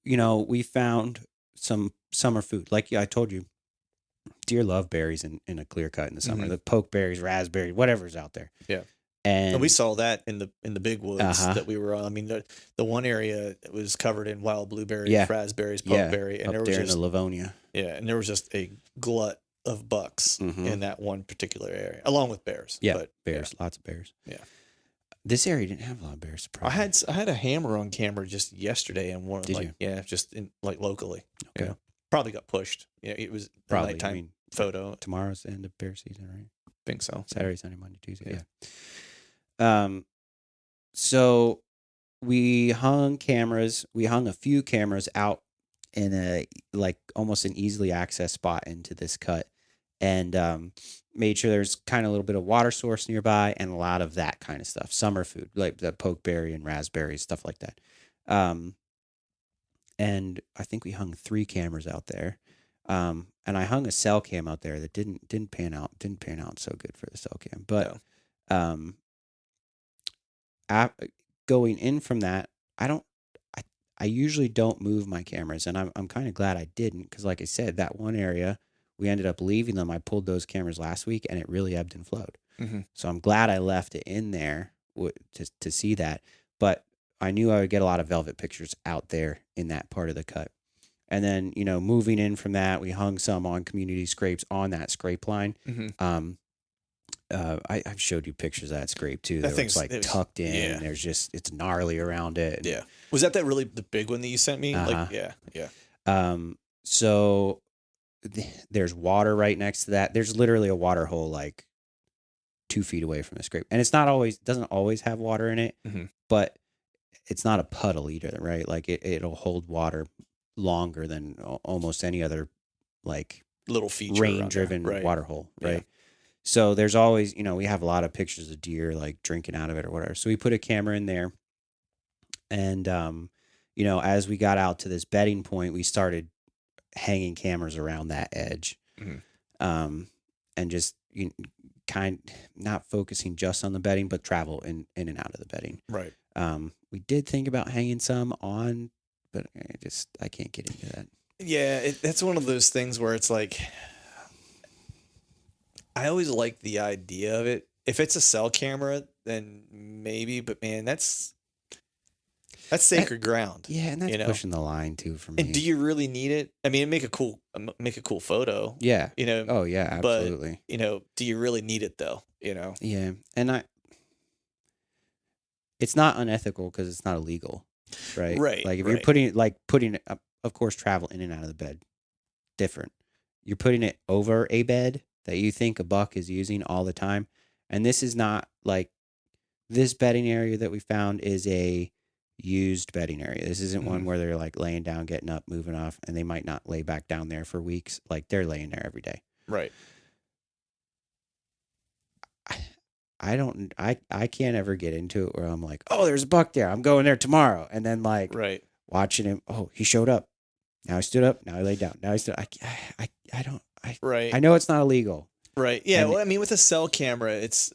we found some summer food. Like I told you, deer love berries in a clear cut in the summer. Mm-hmm. The pokeberries, raspberries, whatever's out there. Yeah. And we saw that in the big woods that we were on. The one area was covered in wild blueberries, raspberries, pokeberry, and up there was there just in the Livonia. Yeah, and there was just a glut of bucks in that one particular area, along with bears. Yeah, bears, lots of bears. Yeah, this area didn't have a lot of bears. Surprisingly. I had a hammer on camera just yesterday, and one just in like locally. Okay, probably got pushed. Yeah, it was probably nighttime photo. Tomorrow's the end of bear season, right? I think so. Saturday, Sunday, Monday, Tuesday. Yeah. So we hung cameras. We hung a few cameras out in a like almost an easily accessed spot into this cut, and made sure there's kind of a little bit of water source nearby and a lot of that kind of stuff. Summer food like the pokeberry and raspberries, stuff like that. And I think we hung 3 cameras out there. And I hung a cell cam out there that didn't pan out so good for the cell cam, but going in from that, I usually don't move my cameras, and I'm kind of glad I didn't, because like I said, that one area we ended up leaving them. I pulled those cameras last week, and it really ebbed and flowed. Mm-hmm. So I'm glad I left it in there to see that. But I knew I would get a lot of velvet pictures out there in that part of the cut. And then moving in from that, we hung some on community scrapes on that scrape line. Mm-hmm. I've showed you pictures of that scrape too. That was like tucked in. Yeah. And there's it's gnarly around it. Yeah. Was that really the big one that you sent me? Uh-huh. Like, yeah. So there's water right next to that. There's literally a water hole like 2 feet away from the scrape, and doesn't always have water in it, mm-hmm. but it's not a puddle either, right? Like it'll hold water longer than almost any other like little feature rain around there. driven Right. water hole, right? Yeah. So there's always, we have a lot of pictures of deer like drinking out of it or whatever. So we put a camera in there, and as we got out to this bedding point, we started hanging cameras around that edge, Mhm. and just not focusing just on the bedding, but travel in and out of the bedding. Right. We did think about hanging some on, but I can't get into that. Yeah, that's one of those things where it's like, I always like the idea of it. If it's a cell camera, then maybe, but man, that's sacred ground. Yeah, and that's pushing the line too for me. And do you really need it? I mean, make a cool photo. Yeah. You know. Oh yeah, absolutely. But, do you really need it though? Yeah, and it's not unethical because it's not illegal, right? Right. Like if you're putting of course, travel in and out of the bed, different. You're putting it over a bed that you think a buck is using all the time, and this is not like this bedding area that we found is a used bedding area. This isn't one where they're like laying down, getting up, moving off, and they might not lay back down there for weeks. Like they're laying there every day. Right. I can't ever get into it where I'm like, oh, there's a buck there, I'm going there tomorrow, and then like right. watching him. Oh, he showed up. Now he stood up. Now he laid down. Now he stood. I don't. Right. I know it's not illegal. Right. Yeah. And well, I mean, with a cell camera, it's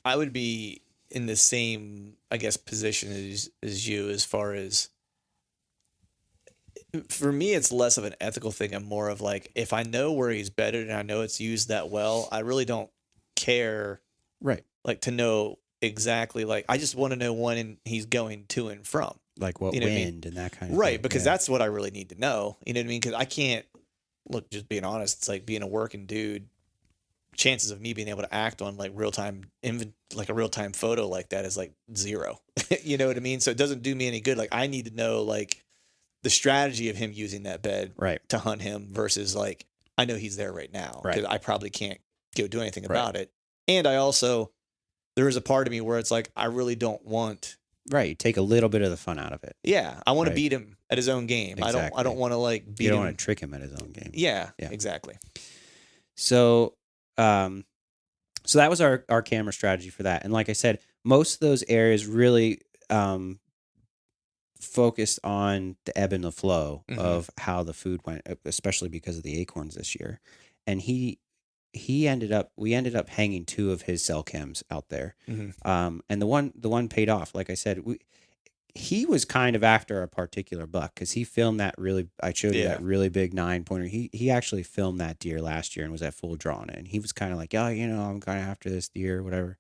I would be in the same, I guess, position as you as far as, for me, it's less of an ethical thing and more of like, if I know where he's bedded and I know it's used that well, I really don't care. Right. Like to know exactly, like, I just want to know when he's going to and from. Like what wind what I mean? and that kind of right, thing. because that's what I really need to know. You know what I mean? Because I can't, look, just being honest, it's like being a working dude, chances of me being able to act on like like a real-time photo like that is like zero. You know what I mean? So it doesn't do me any good. Like I need to know like the strategy of him using that bed to hunt him versus like, I know he's there right now because I probably can't go do anything about it. And I also, there is a part of me where it's like, I really don't want. Right. You take a little bit of the fun out of it. Yeah. I want to beat him at his own game. Exactly. I don't want to like beat him. You don't want to trick him at his own game. Yeah. Exactly. So, so that was our camera strategy for that. And like I said, most of those areas really focused on the ebb and the flow of how the food went, especially because of the acorns this year. And we ended up hanging 2 of his cell cams out there. And the one paid off. Like I said, he was kind of after a particular buck because he filmed that I showed you that really big 9-pointer. He actually filmed that deer last year and was at full draw on it. And he was kind of like, oh, I'm kind of after this deer, whatever.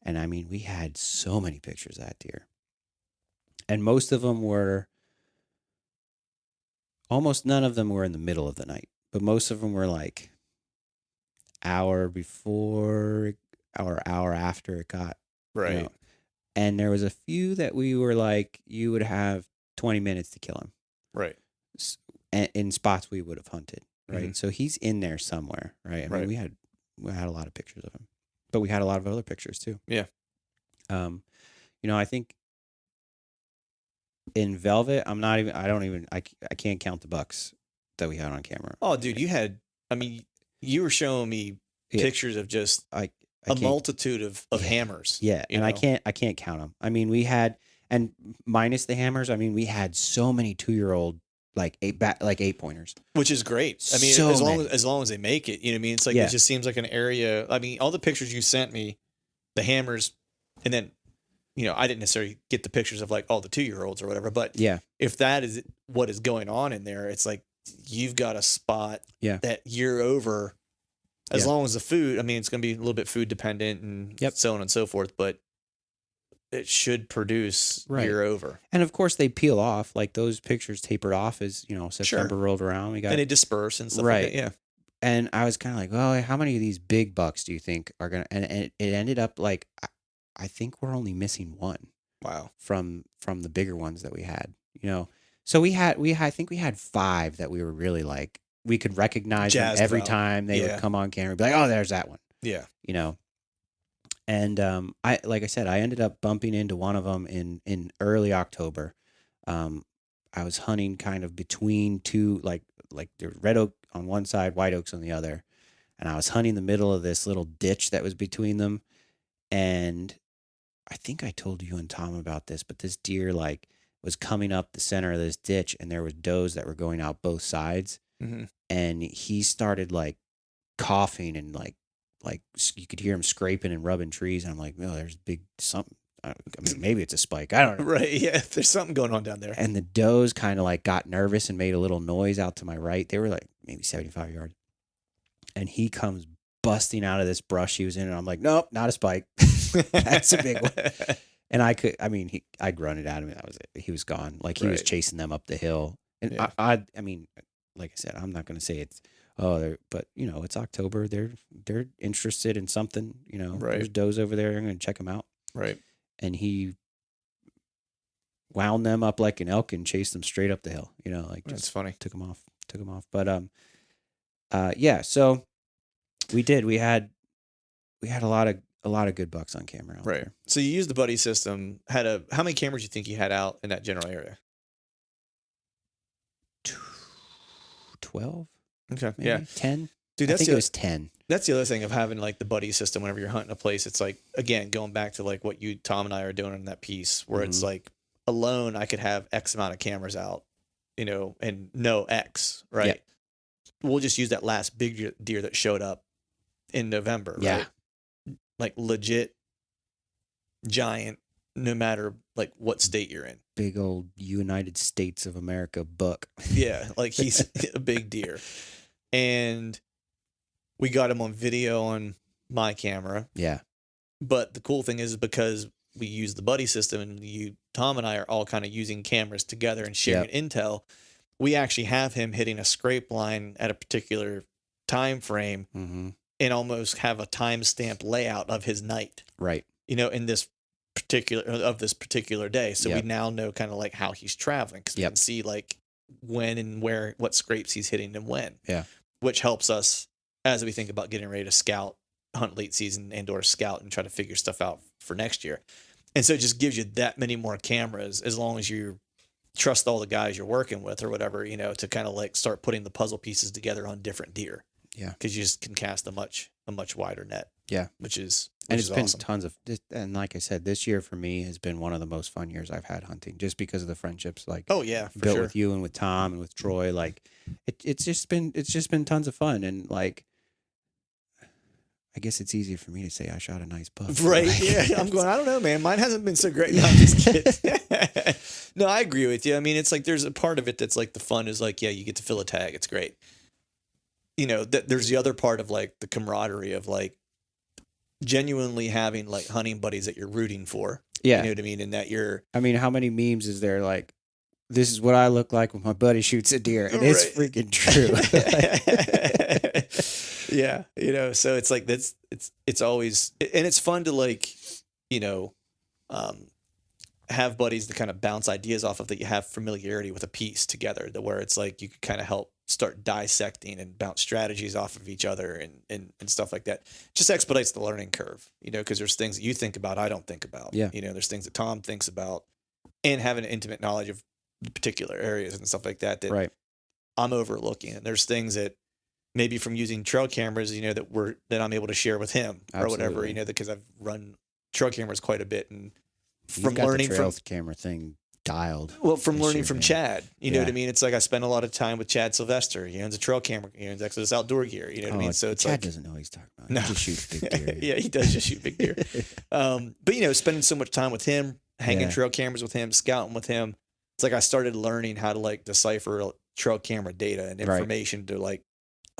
And I mean, we had so many pictures of that deer. And almost none of them were in the middle of the night, but most of them were like hour before or hour after it got right. And there was a few that we were like, you would have 20 minutes to kill him, right? In spots we would have hunted, right? So he's in there somewhere, right? I mean, we had a lot of pictures of him, but we had a lot of other pictures too. Yeah. I think in Velvet, I can't count the bucks that we had on camera. Oh, dude, you were showing me pictures of just a multitude of hammers. Yeah, and I can't count them. I mean, we had, and minus the hammers, I mean, we had so many 2-year-old like 8-pointers, which is great. I mean, so as long as they make it, you know what I mean. It's like it just seems like an area. I mean, all the pictures you sent me, the hammers, and then I didn't necessarily get the pictures of like all the 2-year-olds or whatever. But if that is what is going on in there, it's like you've got a spot that year over. As long as the food, I mean, it's going to be a little bit food dependent and so on and so forth, but it should produce year over. And of course, they peel off. Like those pictures tapered off as September rolled around. And they disperse and stuff like that. Yeah. And I was kind of like, well, how many of these big bucks do you think are gonna? And it ended up like, I think we're only missing 1. Wow. From the bigger ones that we had. So I think we had 5 that we were really like. We could recognize them every time they would come on camera and be like, oh, there's that one. Yeah. And like I said, I ended up bumping into one of them in early October. I was hunting kind of between two, like there's red oak on one side, white oaks on the other. And I was hunting the middle of this little ditch that was between them. And I think I told you and Tom about this, but this deer like was coming up the center of this ditch, and there was does that were going out both sides. Mm-hmm. And he started like coughing and like you could hear him scraping and rubbing trees. And I'm like, no, there's big something. I mean, maybe it's a spike. I don't know. Right. Yeah. There's something going on down there. And the does kind of like got nervous and made a little noise out to my right. They were like maybe 75 yards. And he comes busting out of this brush he was in. And I'm like, nope, not a spike. That's a big one. And I grunted at him. He was gone. Like he was chasing them up the hill. And Yeah. I mean, like I said, I'm not going to say it's, but you know, it's October. They're interested in something, you know, there's does over there. I'm going to check them out. Right. And he wound them up like an elk and chased them straight up the hill, you know, like just That's funny. took them off. But, yeah, so we had a lot of good bucks on camera out Right. there. So you used the buddy system. How many cameras do you think you had out in that general area? 12? Okay. Maybe? Yeah. 10? Dude, I think it was 10. That's the other thing of having like the buddy system whenever you're hunting a place. It's like, again, going back to like what Tom and I are doing in that piece where it's like alone, I could have X amount of cameras out, you know, and no X, right? Yeah. We'll just use that last big deer that showed up in November, Yeah. right? Like legit giant, no matter like what state you're in. Big old United States of America buck. Yeah. Like he's a big deer. And we got him on video on my camera. Yeah. But the cool thing is because we use the buddy system and Tom and I are all kind of using cameras together and sharing intel, we actually have him hitting a scrape line at a particular time frame and almost have a timestamp layout of his night. Right. You know, in this particular day. So we now know kind of like how he's traveling because we can see like when and where, what scrapes he's hitting and when. Yeah. Which helps us as we think about getting ready to scout, hunt late season and or scout and try to figure stuff out for next year. And so it just gives you that many more cameras as long as you trust all the guys you're working with or whatever, you know, to kind of like start putting the puzzle pieces together on different deer. Yeah. Because you just can cast a much wider net. Yeah. Which is been awesome. tons of, and like I said, this year for me has been one of the most fun years I've had hunting just because of the friendships like oh yeah, for built sure. with you and with Tom and with Troy. Like it's just been tons of fun. And like, I guess it's easier for me to say I shot a nice buck. Right. Like, Yeah. I'm going, I don't know, man. Mine hasn't been so great. No, I'm just kidding. No, I agree with you. I mean, it's like there's a part of it that's like the fun is like, yeah, you get to fill a tag. It's great. You know, there's the other part of like the camaraderie of like genuinely having like hunting buddies that you're rooting for. Yeah. You know what I mean? And that you're. I mean, how many memes is there like, this is what I look like when my buddy shoots a deer? And it's freaking true. Yeah. You know, so it's like it's always, and it's fun to like, you know, have buddies to kind of bounce ideas off of that you have familiarity with a piece together to where it's like you could kind of help start dissecting and bounce strategies off of each other and stuff like that. Just expedites the learning curve, you know, because there's things that you think about, I don't think about. Yeah. You know, there's things that Tom thinks about and having an intimate knowledge of particular areas and stuff like that Right. I'm overlooking. And there's things that maybe from using trail cameras, you know, that I'm able to share with him or whatever, you know, because I've run trail cameras quite a bit and from learning the trail from camera thing dialed. well, from this learning year, from man. Chad, you know Yeah. what I mean? It's like I spend a lot of time with Chad Sylvester. He owns a trail camera. He owns Exodus Outdoor Gear. You know what I mean? So it's Chad like doesn't know what he's talking about. No. He just shoots big deer. yeah, he does just shoot big deer. But you know, spending so much time with him, hanging Yeah. trail cameras with him, scouting with him, it's like I started learning how to like decipher trail camera data and Right. information to like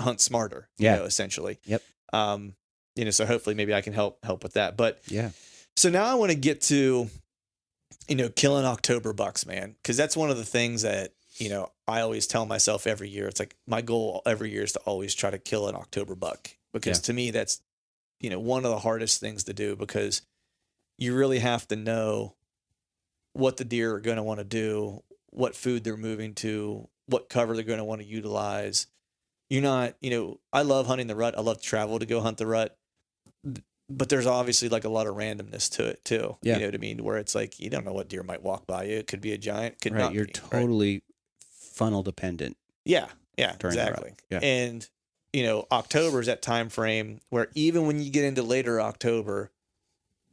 hunt smarter. You Yeah. know, essentially. Yep. You know, so hopefully maybe I can help with that. But Yeah. so now I want to get to, you know, killing October bucks, man, because that's one of the things that, you know, I always tell myself every year. It's like my goal every year is to always try to kill an October buck because to me that's, you know, one of the hardest things to do because you really have to know what the deer are going to want to do, what food they're moving to, what cover they're going to want to utilize. You're not, you know, I love hunting the rut. I love to travel to go hunt the rut. but there's obviously like a lot of randomness to it too. Yeah. You know what I mean? Where it's like, you don't know what deer might walk by you. It could be a giant, could not You're be, right? totally funnel dependent. Yeah. Yeah, during the rut. exactly. Yeah. And, you know, October is that time frame where even when you get into later October,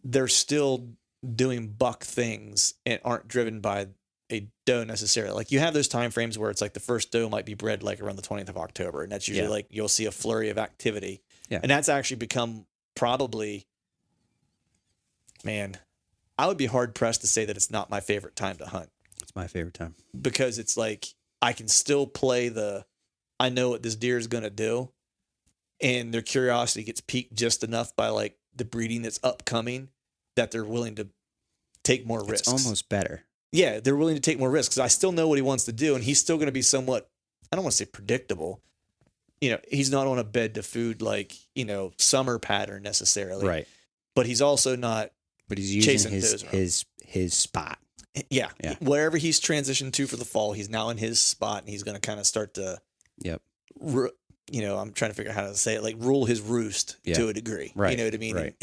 they're still doing buck things and aren't driven by a doe necessarily. Like you have those time frames where it's like the first doe might be bred like around the 20th of October. And that's usually like you'll see a flurry of activity. Yeah. And that's actually become probably, man, I would be hard pressed to say that it's not my favorite time to hunt. It's my favorite time. Because it's like I can still play I know what this deer is going to do. And their curiosity gets piqued just enough by like the breeding that's upcoming that they're willing to take more risks. It's almost better. Yeah, they're willing to take more risks. I still know what he wants to do, and he's still going to be somewhat, I don't want to say predictable. You know, he's not on a bed to food like, you know, summer pattern necessarily. Right. But he's also not. But he's using his spot. Yeah. Wherever he's transitioned to for the fall, he's now in his spot, and he's going to kind of start to. Yep. You know, I'm trying to figure out how to say it, like rule his roost to a degree. Right. You know what I mean? Right.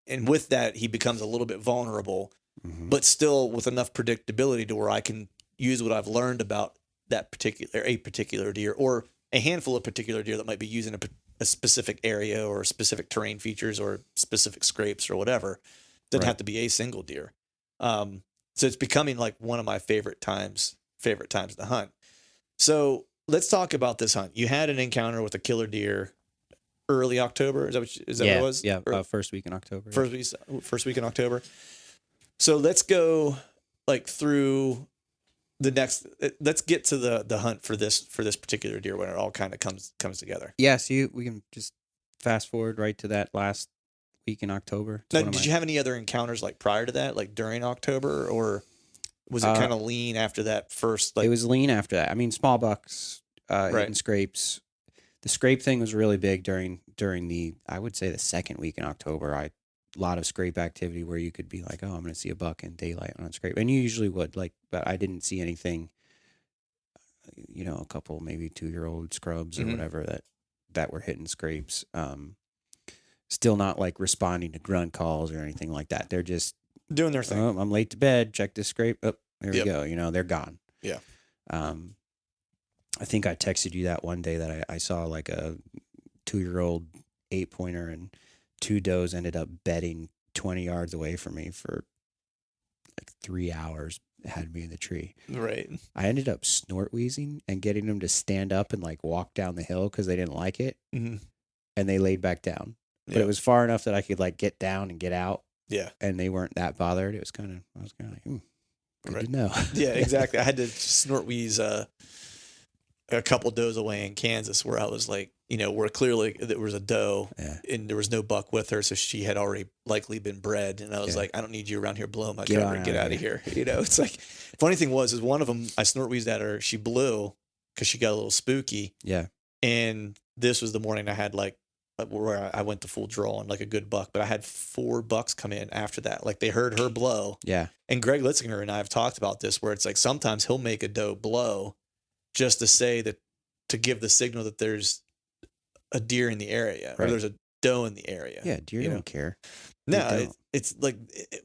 And with that, he becomes a little bit vulnerable, but still with enough predictability to where I can use what I've learned about a particular deer or a handful of particular deer that might be using a specific area or specific terrain features or specific scrapes or whatever. Doesn't have to be a single deer. So it's becoming like one of my favorite times to hunt. So let's talk about this hunt. You had an encounter with a killer deer early October. Is that what it was? Yeah, first week in October. First week in October. So let's go like through the next. Let's get to the hunt for this particular deer when it all kind of comes together. Yeah, so we can just fast forward right to that last week in October. Now, did you have any other encounters like prior to that, like during October, or was it kind of lean after that first? Like, it was lean after that. I mean, small bucks, hitting scrapes. The scrape thing was really big during the, I would say, the second week in October. A lot of scrape activity where you could be like, oh, I'm going to see a buck in daylight on a scrape. And you usually would, but I didn't see anything, you know, a couple maybe 2-year-old scrubs or whatever that were hitting scrapes. Still not like responding to grunt calls or anything like that. They're just doing their thing. Oh, I'm late to bed. Check this scrape. Oh, there we go. You know, they're gone. Yeah. I think I texted you that one day that I saw like a 2-year-old 8-pointer and 2 does ended up bedding 20 yards away from me for like 3 hours. It had me in the tree. Right. I ended up snort wheezing and getting them to stand up and like walk down the hill because they didn't like it. Mm-hmm. And they laid back down. But it was far enough that I could like get down and get out. Yeah. And they weren't that bothered. I was kind of like, good to know. Yeah, exactly. I had to snort wheeze a couple does away in Kansas where I was like, you know, where clearly there was a doe and there was no buck with her. So she had already likely been bred. And I was like, I don't need you around here blowing my cover. Get out of here. You know, it's like, funny thing was one of them, I snort wheezed at her. She blew because she got a little spooky. Yeah. And this was the morning I had like, where I went to full draw on like a good buck, but I had 4 bucks come in after that. Like they heard her blow. Yeah. And Greg Litzinger and I have talked about this where it's like sometimes he'll make a doe blow just to say that, to give the signal that there's a deer in the area or there's a doe in the area. Yeah. Deer don't care. No, it's like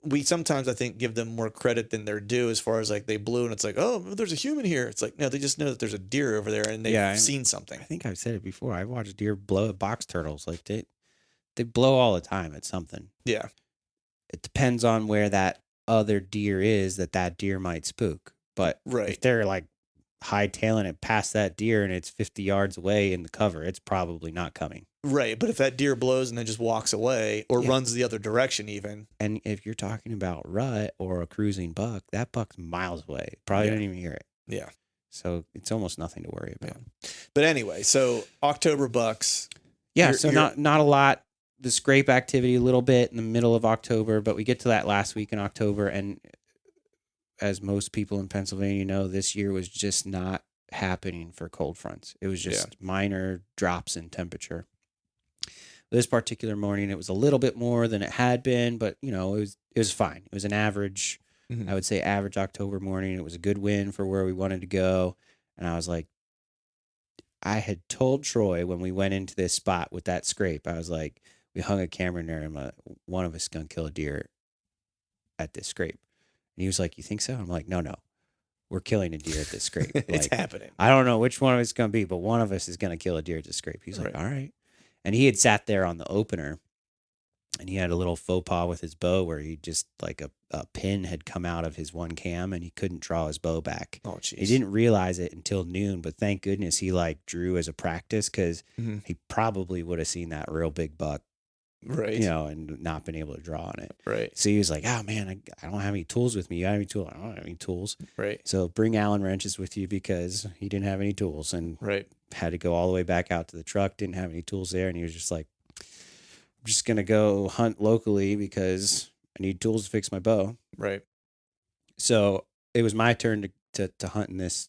we sometimes I think give them more credit than they're due as far as like they blew and it's like, oh, there's a human here. It's like, no, they just know that there's a deer over there and they've seen something. I think I've said it before. I've watched deer blow at box turtles. Like they blow all the time at something. Yeah. It depends on where that other deer is that deer might spook. But if they're like hightailing it past that deer and it's 50 yards away in the cover, it's probably not coming. Right. But if that deer blows and then just walks away or runs the other direction even. And if you're talking about rut or a cruising buck, that buck's miles away. Probably don't even hear it. Yeah. So it's almost nothing to worry about. Yeah. But anyway, so October bucks. Yeah. So not a lot. The scrape activity a little bit in the middle of October, but we get to that last week in October. And as most people in Pennsylvania know, this year was just not happening for cold fronts. It was just minor drops in temperature. This particular morning, it was a little bit more than it had been, but you know, it was fine. It was an average, I would say average October morning. It was a good win for where we wanted to go. And I was like, I had told Troy when we went into this spot with that scrape, I was like, we hung a camera in there, and one of us is gonna kill a deer at this scrape. And he was like, "You think so?" I'm like, "No, we're killing a deer at this scrape. It's Like, happening. I don't know which one of us is gonna be, but one of us is gonna kill a deer at this scrape." He's like, Right. "All right." And he had sat there on the opener, and he had a little faux pas with his bow where he just like a pin had come out of his one cam, and he couldn't draw his bow back. Oh, jeez. He didn't realize it until noon, but thank goodness he like drew as a practice, because Mhm. he probably would have seen that real big buck, Right. you know, and not been able to draw on it. Right. So he was like, "Oh man, I don't have any tools with me. You got any tools?" "I don't have any tools." Right. So bring Allen wrenches with you, because he didn't have any tools, and Right. had to go all the way back out to the truck. Didn't have any tools there, and he was just like, "I'm just gonna go hunt locally because I need tools to fix my bow." Right. So it was my turn to hunt in this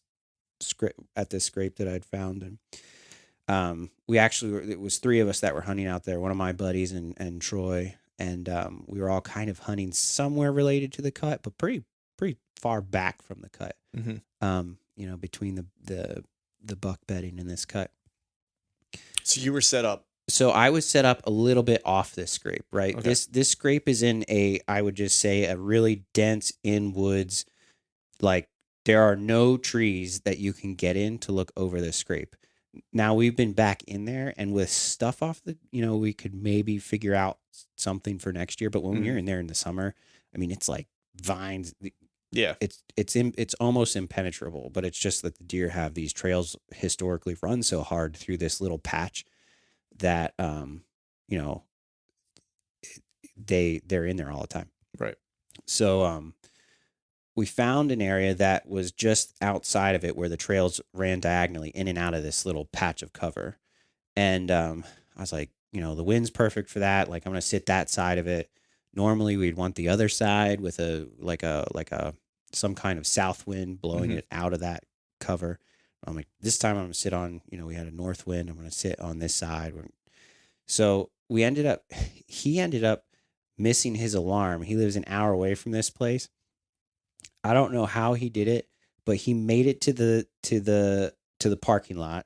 scrape at this scrape that I'd found, and we actually it was three of us that were hunting out there. One of my buddies and Troy, and we were all kind of hunting somewhere related to the cut, but pretty far back from the cut. Mm-hmm. You know, between the buck bedding and this cut. So you were set up. So I was set up a little bit off this scrape, right? Okay. This scrape is in I would just say a really dense in woods. Like, there are no trees that you can get in to look over this scrape. Now we've been back in there, and with stuff off we could maybe figure out something for next year. But when you're in there in the summer, I mean, it's like vines. Yeah. It's almost impenetrable, but it's just that the deer have these trails historically run so hard through this little patch that they're in there all the time. Right. So we found an area that was just outside of it where the trails ran diagonally in and out of this little patch of cover. And I was like, the wind's perfect for that. Like, I'm going to sit that side of it. Normally we'd want the other side with some kind of south wind blowing it out of that cover. I'm like, this time I'm going to sit on, we had a north wind. I'm going to sit on this side. So he ended up missing his alarm. He lives an hour away from this place. I don't know how he did it, but he made it to the parking lot.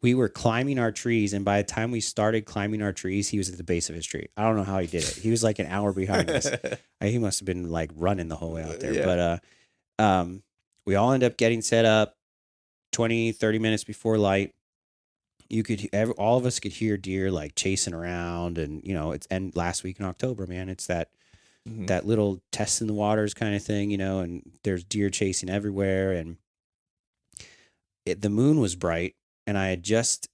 We were climbing our trees, and by the time we started climbing our trees, he was at the base of his tree. I don't know how he did it. He was like an hour behind us. He must have been like running the whole way out there. Yeah. But we all ended up getting set up 20, 30 minutes before light. All of us could hear deer like chasing around, and and last week in October, man, it's that little test in the waters kind of thing, and there's deer chasing everywhere, and the moon was bright, and I had just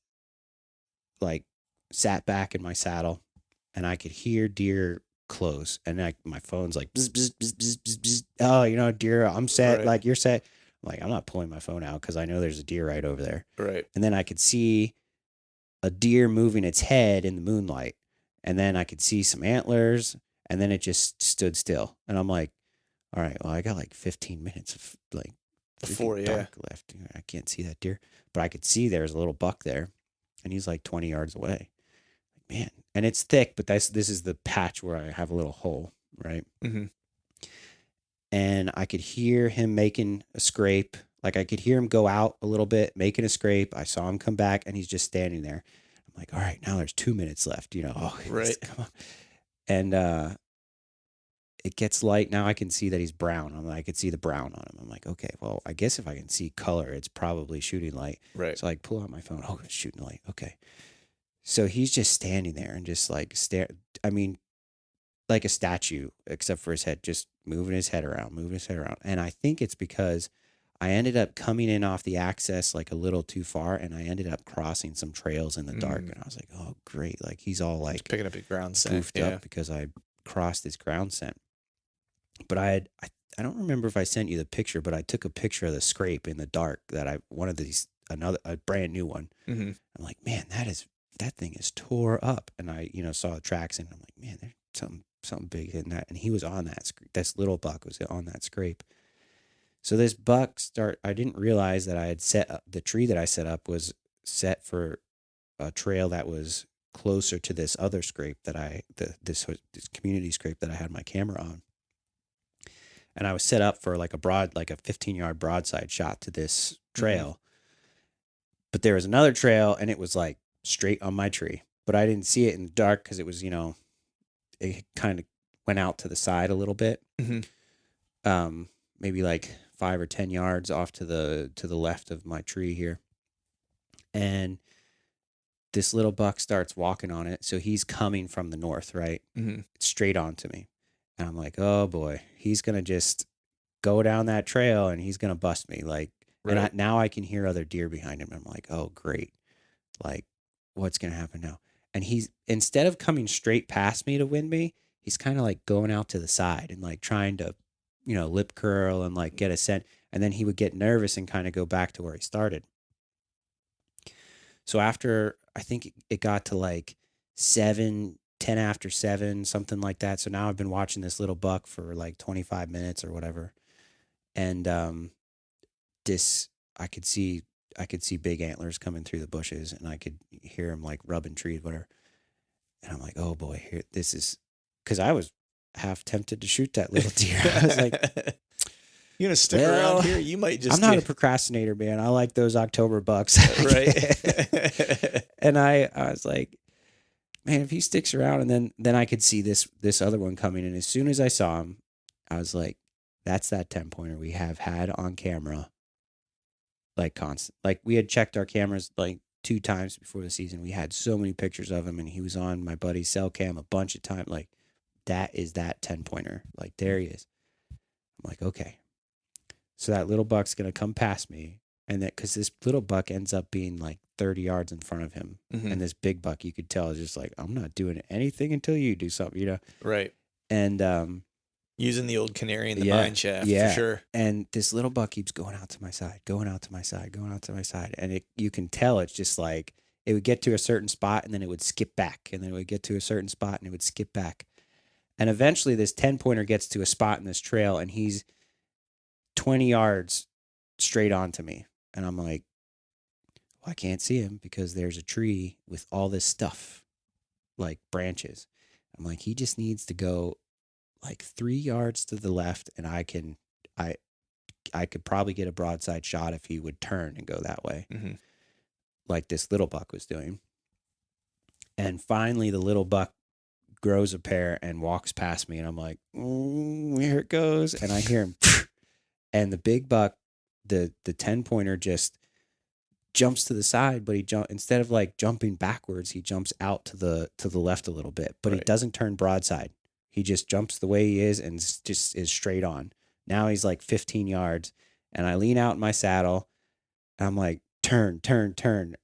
like sat back in my saddle, and I could hear deer close, and my phone's like bzz, bzz, bzz, bzz, bzz, bzz. Oh, deer, I'm set. Right. Like, you're set. I'm like, I'm not pulling my phone out because I know there's a deer right over there. Right. And then I could see a deer moving its head in the moonlight, and then I could see some antlers, and then it just stood still. And I'm like, all right, well, I got like 15 minutes of like Before, dark left. I can't see that deer, but I could see there's a little buck there, and he's like 20 yards away. Man, and it's thick, but this is the patch where I have a little hole, right? Mm-hmm. And I could hear him making a scrape. Like, I could hear him go out a little bit, making a scrape. I saw him come back, and he's just standing there. I'm like, all right, now there's 2 minutes left, Right. Come on. And it gets light. Now I can see that he's brown. I could see the brown on him. I'm like, okay, well, I guess if I can see color, it's probably shooting light. Right. So I pull out my phone. Oh, it's shooting light. Okay. So he's just standing there and just like I mean, like a statue, except for his head, just moving his head around. And I think it's because I ended up coming in off the access like a little too far, and I ended up crossing some trails in the dark. And I was like, oh, great. Like, he's all like Picking up a ground scent. goofed up because I crossed his ground scent. But I don't remember if I sent you the picture, but I took a picture of the scrape in the dark that a brand new one. Mm-hmm. I'm like, man, that thing is tore up. And I, saw the tracks, and I'm like, man, there's something big in that. And he was on that scrape. This little buck was on that scrape. So this buck I didn't realize that I had set up, the tree that I set up was set for a trail that was closer to this other scrape that this community scrape that I had my camera on. And I was set up for like a 15-yard broadside shot to this trail. But there was another trail, and it was like straight on my tree. but I didn't see it in the dark because it was, it kind of went out to the side a little bit. Mm-hmm. Maybe like 5 or 10 yards off to the left of my tree here. And this little buck starts walking on it. So he's coming from the north, right? Mm-hmm. Straight on to me. And I'm like, oh boy, he's going to just go down that trail and he's going to bust me. Like, Right. and now I can hear other deer behind him. I'm like, oh, great. Like, what's going to happen now? And he's, instead of coming straight past me to win me, he's kind of like going out to the side and like trying to, lip curl and like get a scent. And then he would get nervous and kind of go back to where he started. So after, I think it got to like 10 after 7, something like that. So now I've been watching this little buck for like 25 minutes or whatever. And I could see big antlers coming through the bushes, and I could hear him like rubbing trees, whatever. And I'm like, oh boy, here, this is, because I was half tempted to shoot that little deer. I was like, you gonna stick around here? You might just. I'm not a procrastinator, man. I like those October bucks, right? And I was like, man, if he sticks around, and then I could see this other one coming, and as soon as I saw him, I was like, that's that 10-pointer we have had on camera, like constant. Like we had checked our cameras like 2 times before the season. We had so many pictures of him, and he was on my buddy's cell cam a bunch of times. Like that is that 10-pointer. Like there he is. I'm like, okay. So that little buck's going to come past me. And that, because this little buck ends up being like 30 yards in front of him. Mm-hmm. And this big buck, you could tell, is just like, I'm not doing anything until you do something, Right. And, using the old canary in the mine shaft, for sure. And this little buck keeps going out to my side. And you can tell it's just like, it would get to a certain spot and then it would skip back. And then it would get to a certain spot and it would skip back. And eventually this 10-pointer gets to a spot in this trail and he's 20 yards straight onto me. And I'm like, well, I can't see him because there's a tree with all this stuff, like branches. I'm like, he just needs to go like 3 yards to the left, and I could probably get a broadside shot if he would turn and go that way, like this little buck was doing. And finally, the little buck grows a pair and walks past me, and I'm like, here it goes. And I hear him, and the big buck, the 10-pointer just jumps to the side, but instead of like jumping backwards, he jumps out to the left a little bit, but he doesn't turn broadside. He just jumps the way he is and just is straight on. Now he's like 15 yards, and I lean out in my saddle, and I'm like, turn.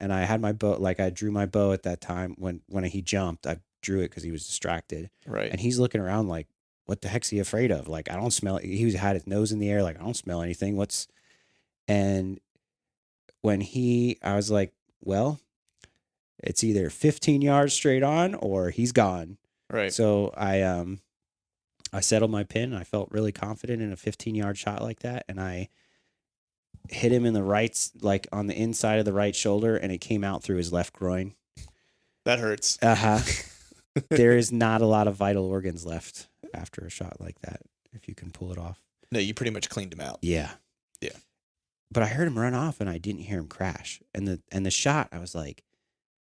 And I had my bow, like I drew my bow at that time when he jumped. I drew it because he was distracted. Right. And he's looking around like, what the heck's he afraid of? Like, I don't smell it. He had his nose in the air, like, I don't smell anything. And when I was like, well, it's either 15 yards straight on or he's gone. Right. So I settled my pin. I felt really confident in a 15-yard shot like that, and I hit him in the right, like on the inside of the right shoulder, and it came out through his left groin. That hurts. There is not a lot of vital organs left after a shot like that, if you can pull it off. No, you pretty much cleaned him out. Yeah. Yeah. But I heard him run off, and I didn't hear him crash. And the shot, I was like,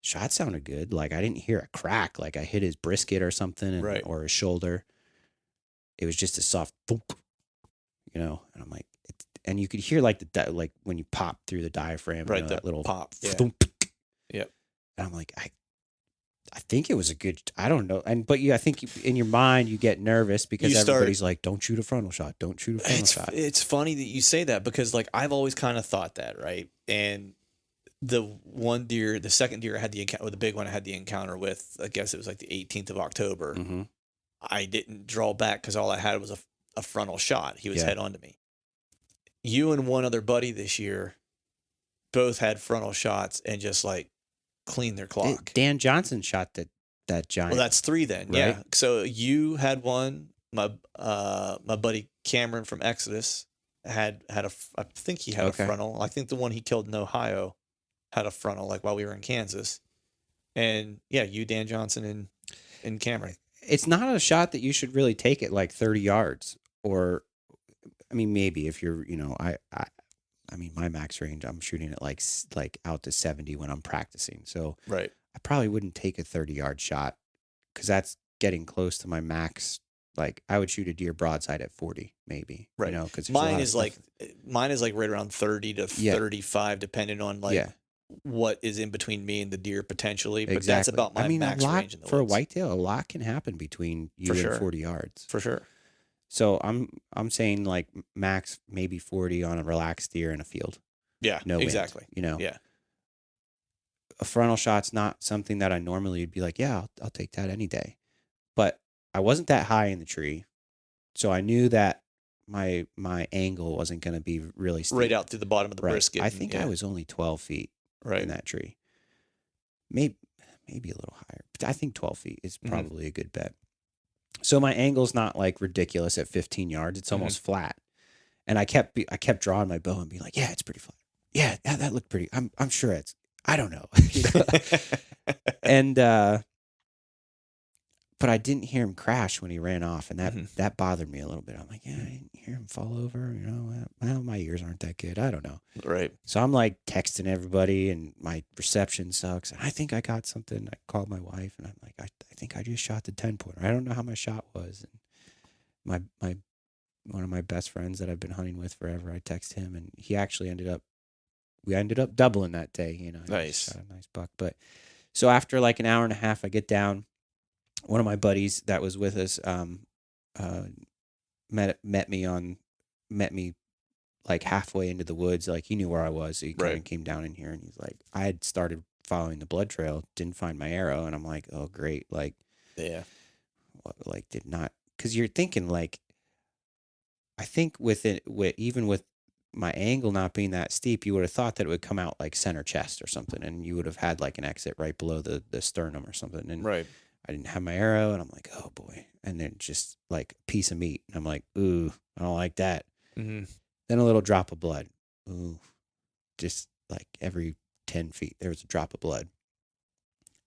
shot sounded good. Like I didn't hear a crack, like I hit his brisket or something, or his shoulder. It was just a soft thump, and I'm like, and you could hear like like when you pop through the diaphragm, right? That little pop. Thump. Yep. And I'm like, I think it was a good, I don't know. But I think in your mind you get nervous because everybody's like, don't shoot a frontal shot. Don't shoot a frontal shot. It's funny that you say that because like I've always kind of thought that, right? And the second deer I had the encounter, or the big one I had the encounter with, I guess it was like the 18th of October. Mm-hmm. I didn't draw back because all I had was a frontal shot. He was head on to me. You and one other buddy this year both had frontal shots and just like cleaned their clock. Dan Johnson shot that giant. Well, that's 3 then. Right? Yeah. So you had one. My buddy Cameron from Exodus had I think he had a frontal. I think the one he killed in Ohio had a frontal, like while we were in Kansas. And yeah, you, Dan Johnson, and Cameron. It's not a shot that you should really take at like 30 yards, or, I mean, maybe if you're, I mean, my max range, I'm shooting at like out to 70 when I'm practicing. So right. I probably wouldn't take a 30-yard shot because that's getting close to my max. Like I would shoot a deer broadside at 40, maybe. Right. You know, because mine is like right around 30 to 35, depending on like what is in between me and the deer potentially. But that's about my max range in the for woods. a whitetail. A lot can happen between you and 40 yards. For sure. So I'm saying like max maybe 40 on a relaxed deer in a field. Yeah, no exactly. Wind, you know. Yeah. A frontal shot's not something that I normally would be like, yeah, I'll take that any day. But I wasn't that high in the tree, so I knew that my angle wasn't going to be really steep. Right out through the bottom of the brisket. I think I was only 12 feet in that tree. Maybe a little higher. But I think 12 feet is probably a good bet. So my angle's not like ridiculous at 15 yards. It's almost flat. And I kept drawing my bow and being like, yeah, it's pretty flat. Yeah, that looked pretty. I'm sure it's. I don't know. And but I didn't hear him crash when he ran off, and that bothered me a little bit. I'm like, yeah, I didn't hear him fall over. You know, well, my ears aren't that good. I don't know. Right. So I'm like texting everybody, and my reception sucks. And I think I got something. I called my wife, and I'm like, I think I just shot the 10-pointer. I don't know how my shot was. And my one of my best friends that I've been hunting with forever, I text him, and he actually we ended up doubling that day. You know, nice, shot a nice buck. But so after like an hour and a half, I get down. One of my buddies that was with us met me like halfway into the woods. Like he knew where I was, so he kind of came down in here, and he's like, I had started following the blood trail, didn't find my arrow, and I'm like, oh great, like did not, because you're thinking like, I think even with my angle not being that steep, you would have thought that it would come out like center chest or something, and you would have had like an exit right below the sternum or something. And I didn't have my arrow, and I'm like, oh boy. And then just like a piece of meat. And I'm like, ooh, I don't like that. Then a little drop of blood. Ooh, just like every 10 feet, there was a drop of blood.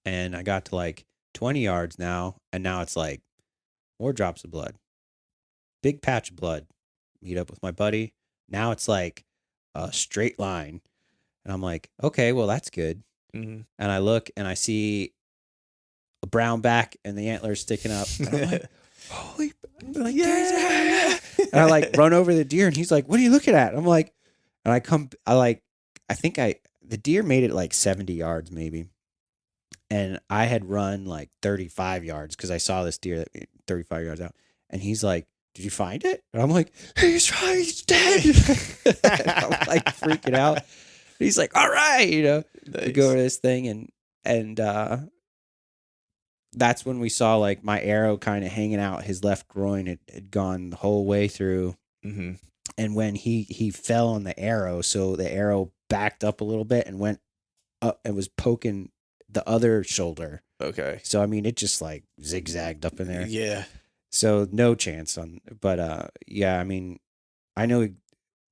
And I got to like 20 yards now, and now it's like more drops of blood. Big patch of blood. Meet up with my buddy. Now it's like a straight line. And I'm like, okay, well, that's good. And I look and I see a brown back and the antlers sticking up. And I'm like, holy, like, yeah. And I like run over the deer, and he's like, what are you looking at? I'm like, and I think the deer made it like 70 yards maybe. And I had run like 35 yards because I saw this deer 35 yards out. And he's like, did you find it? And I'm like, he's dead. I'm like freaking out. He's like, all right, you know, we go over this thing, and that's when we saw like my arrow kind of hanging out his left groin. It had gone the whole way through. And when he fell on the arrow, so the arrow backed up a little bit and went up and was poking the other shoulder. Okay. So I mean, it just like zigzagged up in there. Yeah. So no chance but yeah, I mean, I knew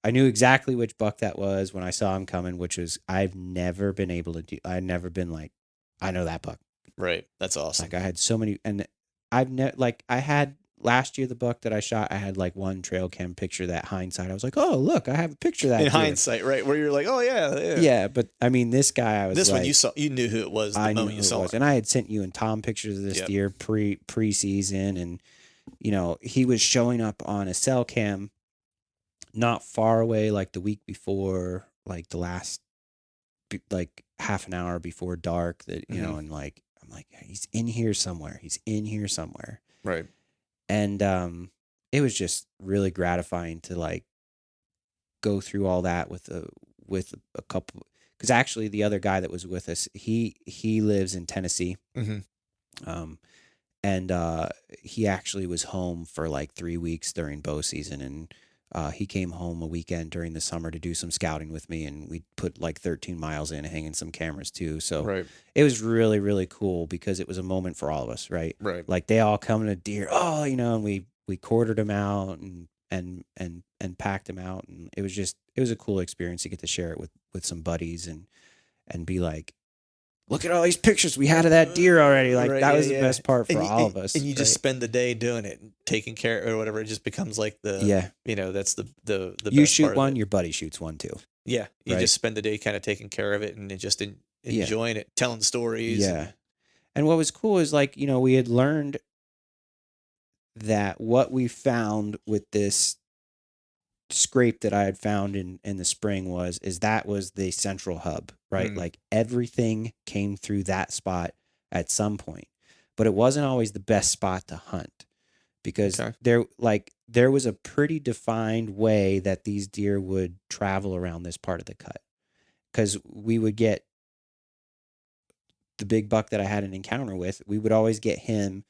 exactly which buck that was when I saw him coming, which was, I've never been able to do. I've never been like, I know that buck. Right. That's awesome. Like I had so many, and I had last year, the buck that I shot, I had like one trail cam picture that hindsight, I was like, oh, look, I have a picture of that. In hindsight, right. Where you're like, oh yeah. Yeah. But I mean, this guy, I was this like, one you knew who it was the moment you saw it. And I had sent you and Tom pictures of this deer pre-season, and you know, he was showing up on a cell cam not far away, like the week before, like the last, like half an hour before dark, that, you know, and like, I'm like, he's in here somewhere. Right. And it was just really gratifying to like go through all that with a couple, because actually the other guy that was with us, he lives in Tennessee. And he actually was home for like 3 weeks during bow season, and he came home a weekend during the summer to do some scouting with me, and we put like 13 miles in, hanging some cameras too. So it was really, really cool because it was a moment for all of us, right? Right. Like they all come to deer, you know, and we quartered them out and packed them out, and it was a cool experience to get to share it with some buddies and be like, look at all these pictures we had of that deer already. Like that was the best part for all of us. And you just spend the day doing it, taking care or whatever. It just becomes like you know, that's the you best shoot part one, your buddy shoots one too. Yeah. You just spend the day kind of taking care of it and just enjoying it, telling stories. Yeah. And what was cool is like, we had learned that what we found with this scrape that I had found in the spring was the central hub, right? Like everything came through that spot at some point, but it wasn't always the best spot to hunt because there was a pretty defined way that these deer would travel around this part of the cut. Because we would get the big buck that I had an encounter with, we would always get him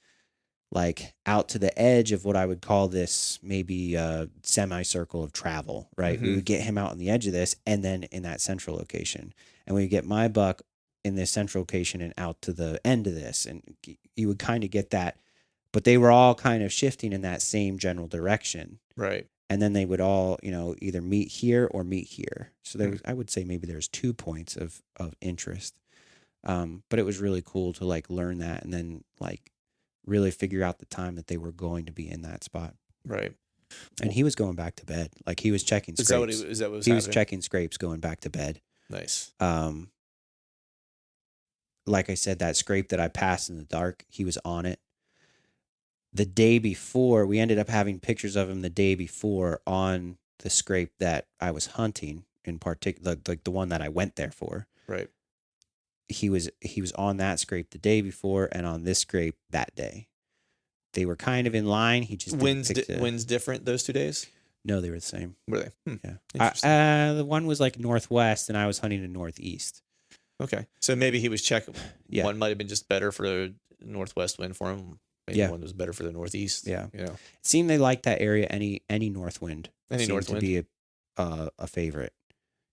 like out to the edge of what I would call this maybe semicircle of travel, right? We would get him out on the edge of this and then in that central location. And we would get my buck in this central location and out to the end of this. And you would kind of get that, but they were all kind of shifting in that same general direction. Right. And then they would all, either meet here or meet here. So there was, I would say maybe there's 2 points of interest. But it was really cool to like learn that and then like really figure out the time that they were going to be in that spot. Right. And he was going back to bed. Like he was checking scrapes. Is that what was he happening? was checking scrapes going back to bed. Nice. Like I said, that scrape that I passed in the dark, he was on it. The day before, we ended up having pictures of him the day before on the scrape that I was hunting in particular, like the one that I went there for. Right. He was on that scrape the day before and on this scrape that day. They were kind of in line. He just winds different those 2 days? No, they were the same. Were they? Yeah. Interesting. The one was like northwest and I was hunting in northeast. Okay. So maybe he was checking. Yeah. One might have been just better for the northwest wind for him. Maybe one was better for the northeast. Yeah. You know. It seemed they liked that area. Any north wind. Any north wind. To be a favorite.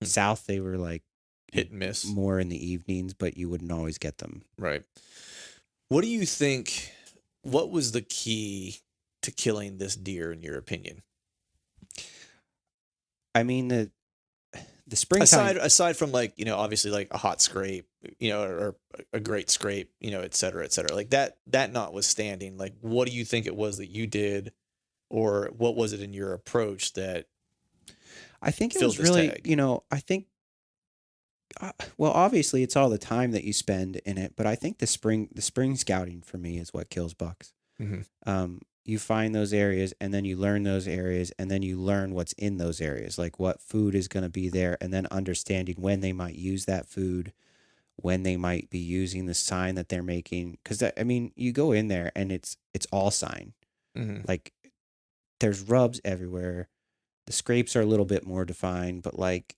South, they were like hit and miss. More in the evenings, but you wouldn't always get them. Right. What do you think? What was the key to killing this deer, in your opinion? I mean, the springtime. Aside from like, obviously like a hot scrape, or a great scrape, et cetera, et cetera. Like that notwithstanding, like what do you think it was that you did, or what was it in your approach that? I think it was really, I think. Well, obviously, it's all the time that you spend in it, but I think the spring scouting for me is what kills bucks. Mm-hmm. You find those areas, and then you learn those areas, and then you learn what's in those areas, like what food is going to be there, and then understanding when they might use that food, when they might be using the sign that they're making. Because I mean, you go in there, and it's all sign. Mm-hmm. Like there's rubs everywhere. The scrapes are a little bit more defined, but like,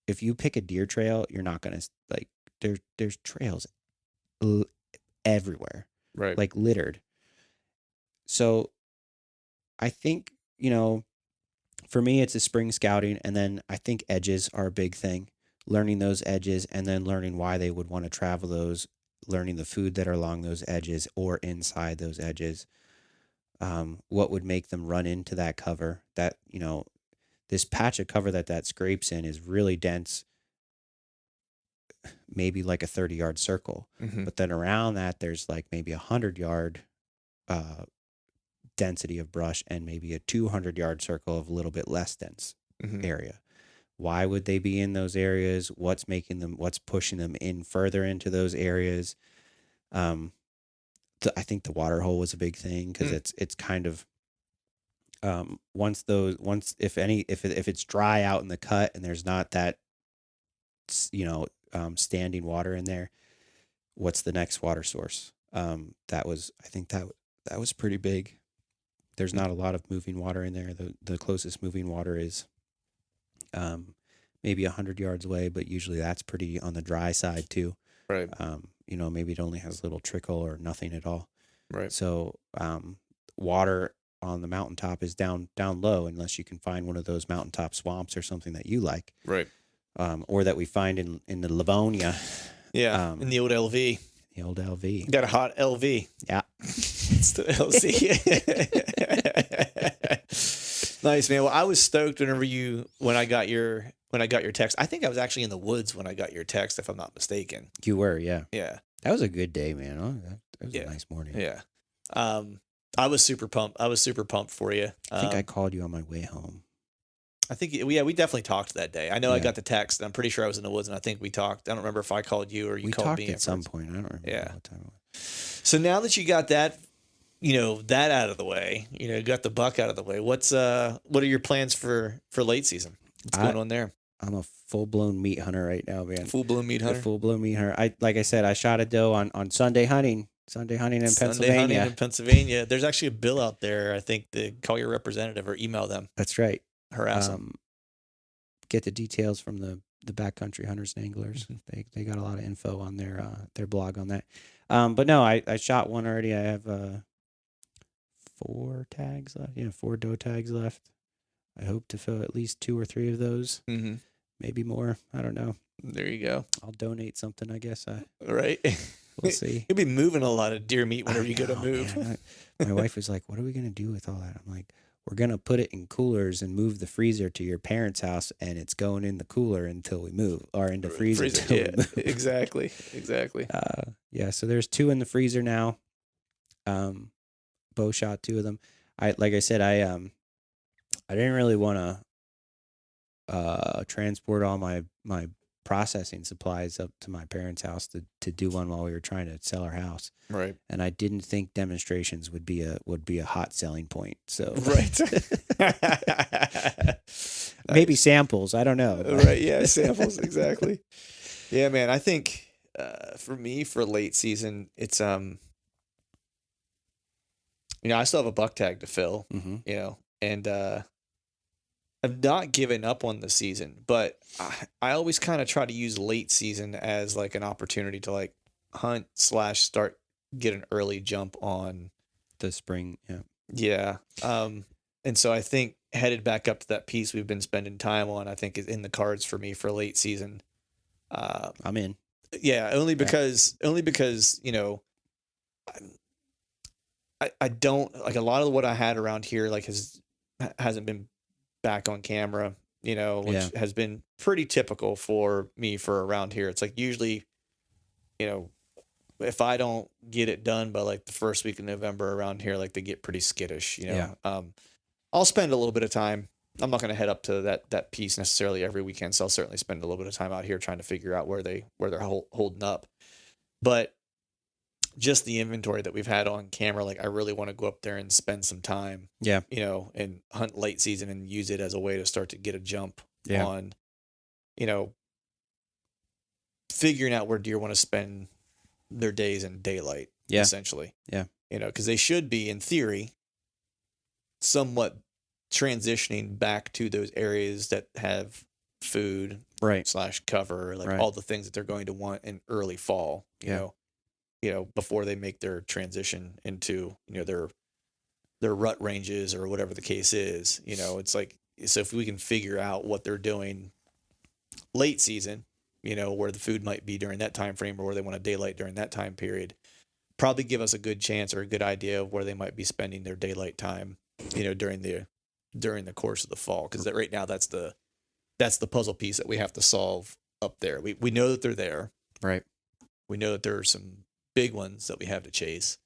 if you pick a deer trail, you're not going to like, there's trails everywhere, right? Like littered. So I think, for me, it's a spring scouting. And then I think edges are a big thing, learning those edges and then learning why they would want to travel those, learning the food that are along those edges or inside those edges. What would make them run into that cover that, this patch of cover that scrapes in is really dense, maybe like a 30-yard circle. Mm-hmm. But then around that, there's like maybe 100-yard density of brush and maybe a 200-yard circle of a little bit less dense area. Why would they be in those areas? What's pushing them in further into those areas? I think the water hole was a big thing because it's kind of if it's dry out in the cut and there's not that standing water in there, what's the next water source? I think that was pretty big. There's not a lot of moving water in there. The closest moving water is maybe 100 yards away, but usually that's pretty on the dry side too. Right. Maybe it only has a little trickle or nothing at all. Right. So water on the mountaintop is down low unless you can find one of those mountaintop swamps or something that you like. Right. Or that we find in the Livonia. Yeah. In the old LV. The old LV. Got a hot LV. Yeah. It's the LC. Nice, man. Well, I was stoked when I got your text. I think I was actually in the woods when I got your text, if I'm not mistaken. You were, yeah. Yeah. That was a good day, man. Oh, that was a nice morning. Yeah. I was super pumped. For you. I think I called you on my way home. I think, yeah, we definitely talked that day. I know I Yeah. got the text. I'm pretty sure I was in the woods, and I think we talked. I don't remember if I called you or you We called talked me at some first. point. I don't remember Yeah. what time it was. So now that you got that, that out of the way, got the buck out of the way. What are your plans for late season? What's going on there? I'm a full-blown meat hunter right now, man. Full blown meat hunter. Full-blown meat hunter. Like I said, I shot a doe on Sunday hunting. Sunday hunting in Sunday hunting Pennsylvania. in Pennsylvania. There's actually a bill out there. I think call your representative or email them. That's right. Harass them. Get the details from the backcountry hunters and anglers. Mm-hmm. They got a lot of info on their blog on that. But no, I shot one already. I have 4 tags left. 4 doe tags left. I hope to fill at least 2 or 3 of those. Mm-hmm. Maybe more. I don't know. There you go. I'll donate something, I guess. Right. We'll see. You'll be moving a lot of deer meat whenever you go to move. Man. My wife was like, "What are we gonna do with all that?" I'm like, "We're gonna put it in coolers and move the freezer to your parents' house, and it's going in the cooler until we move, or in the freezer until we move." Exactly. Yeah. So there's 2 in the freezer now. Bo shot 2 of them. Like I said, I didn't really want to transport all my processing supplies up to my parents' house to do one while we were trying to sell our house. Right. And I didn't think demonstrations would be a hot selling point. So Right. maybe samples. I don't know. Right. Yeah. Samples. Exactly. Yeah, man. I think for me, for late season, it's I still have a buck tag to fill. Mm-hmm. And I've not given up on the season, but I always kind of try to use late season as like an opportunity to like hunt / start get an early jump on The spring. Yeah. Yeah. And so I think headed back up to that piece we've been spending time on, I think is in the cards for me for late season. I'm in. Yeah, only because I don't like a lot of what I had around here like hasn't been back on camera, which has been pretty typical for me for around here. It's like usually, if I don't get it done by like the first week of November around here, like they get pretty skittish, Yeah. I'll spend a little bit of time. I'm not going to head up to that piece necessarily every weekend. So I'll certainly spend a little bit of time out here trying to figure out where they're holding up. But just the inventory that we've had on camera, like I really want to go up there and spend some time, and hunt late season and use it as a way to start to get a jump on, figuring out where deer want to spend their days in daylight, essentially. Yeah. Because they should be, in theory, somewhat transitioning back to those areas that have food, right, / cover, like all the things that they're going to want in early fall, before they make their transition into, their rut ranges or whatever the case is. It's like, so if we can figure out what they're doing late season, where the food might be during that time frame or where they want to daylight during that time period, probably give us a good chance or a good idea of where they might be spending their daylight time, during the course of the fall. Because right now that's the puzzle piece that we have to solve up there. We know that they're there. Right. We know that there are some big ones that we have to chase.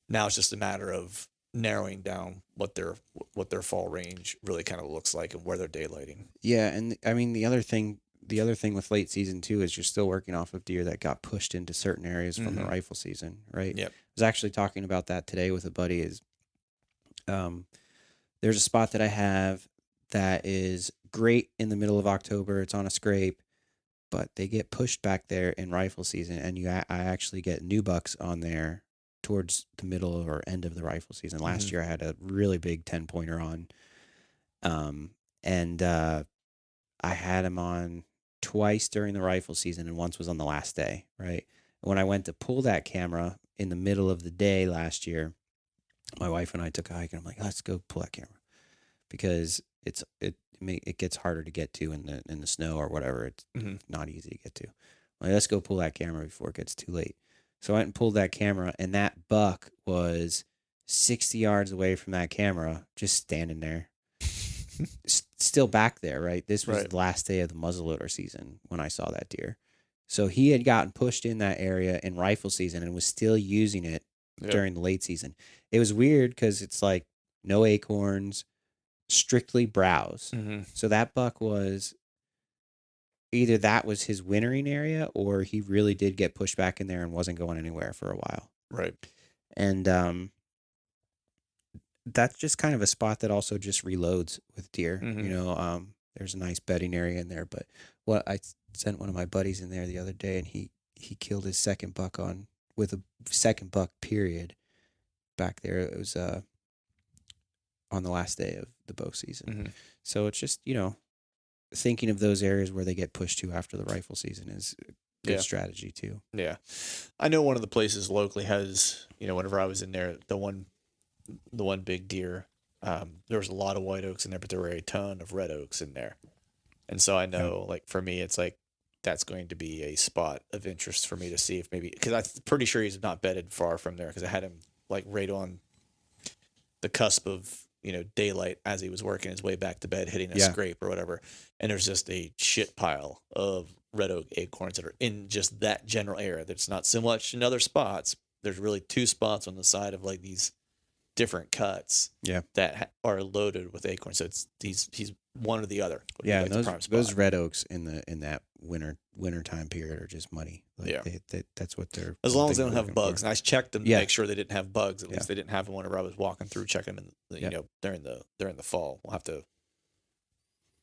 Now it's just a matter of narrowing down what their fall range really kind of looks like and where they're daylighting. Yeah, and I mean the other thing with late season too is you're still working off of deer that got pushed into certain areas from the rifle season, right? Yep. I was actually talking about that today with a buddy. There's a spot that I have that is great in the middle of October. It's on a scrape, but they get pushed back there in rifle season, and I actually get new bucks on there towards the middle or end of the rifle season. Last year I had a really big 10-pointer on, and I had him on twice during the rifle season, and once was on the last day, right? When I went to pull that camera in the middle of the day last year, my wife and I took a hike, and I'm like, let's go pull that camera, because it gets harder to get to in the snow or whatever. It's not easy to get to. Like, let's go pull that camera before it gets too late. So I went and pulled that camera, and that buck was 60 yards away from that camera, just standing there, still back there, right? This was the last day of the muzzleloader season when I saw that deer. So he had gotten pushed in that area in rifle season and was still using it during the late season. It was weird because it's like no acorns, strictly browse. Mm-hmm. So that buck was either that was his wintering area, or he really did get pushed back in there and wasn't going anywhere for a while. Right. And that's just kind of a spot that also just reloads with deer. Mhm. There's a nice bedding area in there. But what I sent one of my buddies in there the other day, and he killed his second buck with a second buck period back there. It was on the last day of the bow season. Mhm. So it's just, thinking of those areas where they get pushed to after the rifle season is a good strategy too. Yeah. I know one of the places locally has, whenever I was in there, the one big deer, there was a lot of white oaks in there, but there were a ton of red oaks in there. And so I know, like, for me, it's like, that's going to be a spot of interest for me to see if maybe, because I'm pretty sure he's not bedded far from there, because I had him like right on the cusp of, daylight as he was working his way back to bed, hitting a scrape or whatever. And there's just a shit pile of red oak acorns that are in just that general area. That's not so much in other spots. There's really two spots on the side of like these different cuts that are loaded with acorns. So he's one or the other. Yeah, like those red oaks in that winter time period are just money. Like that's what they're. As long as they don't have bugs, for. and I checked them to make sure they didn't have bugs. At least they didn't have them whenever I was walking through checking them. During the fall, we'll have to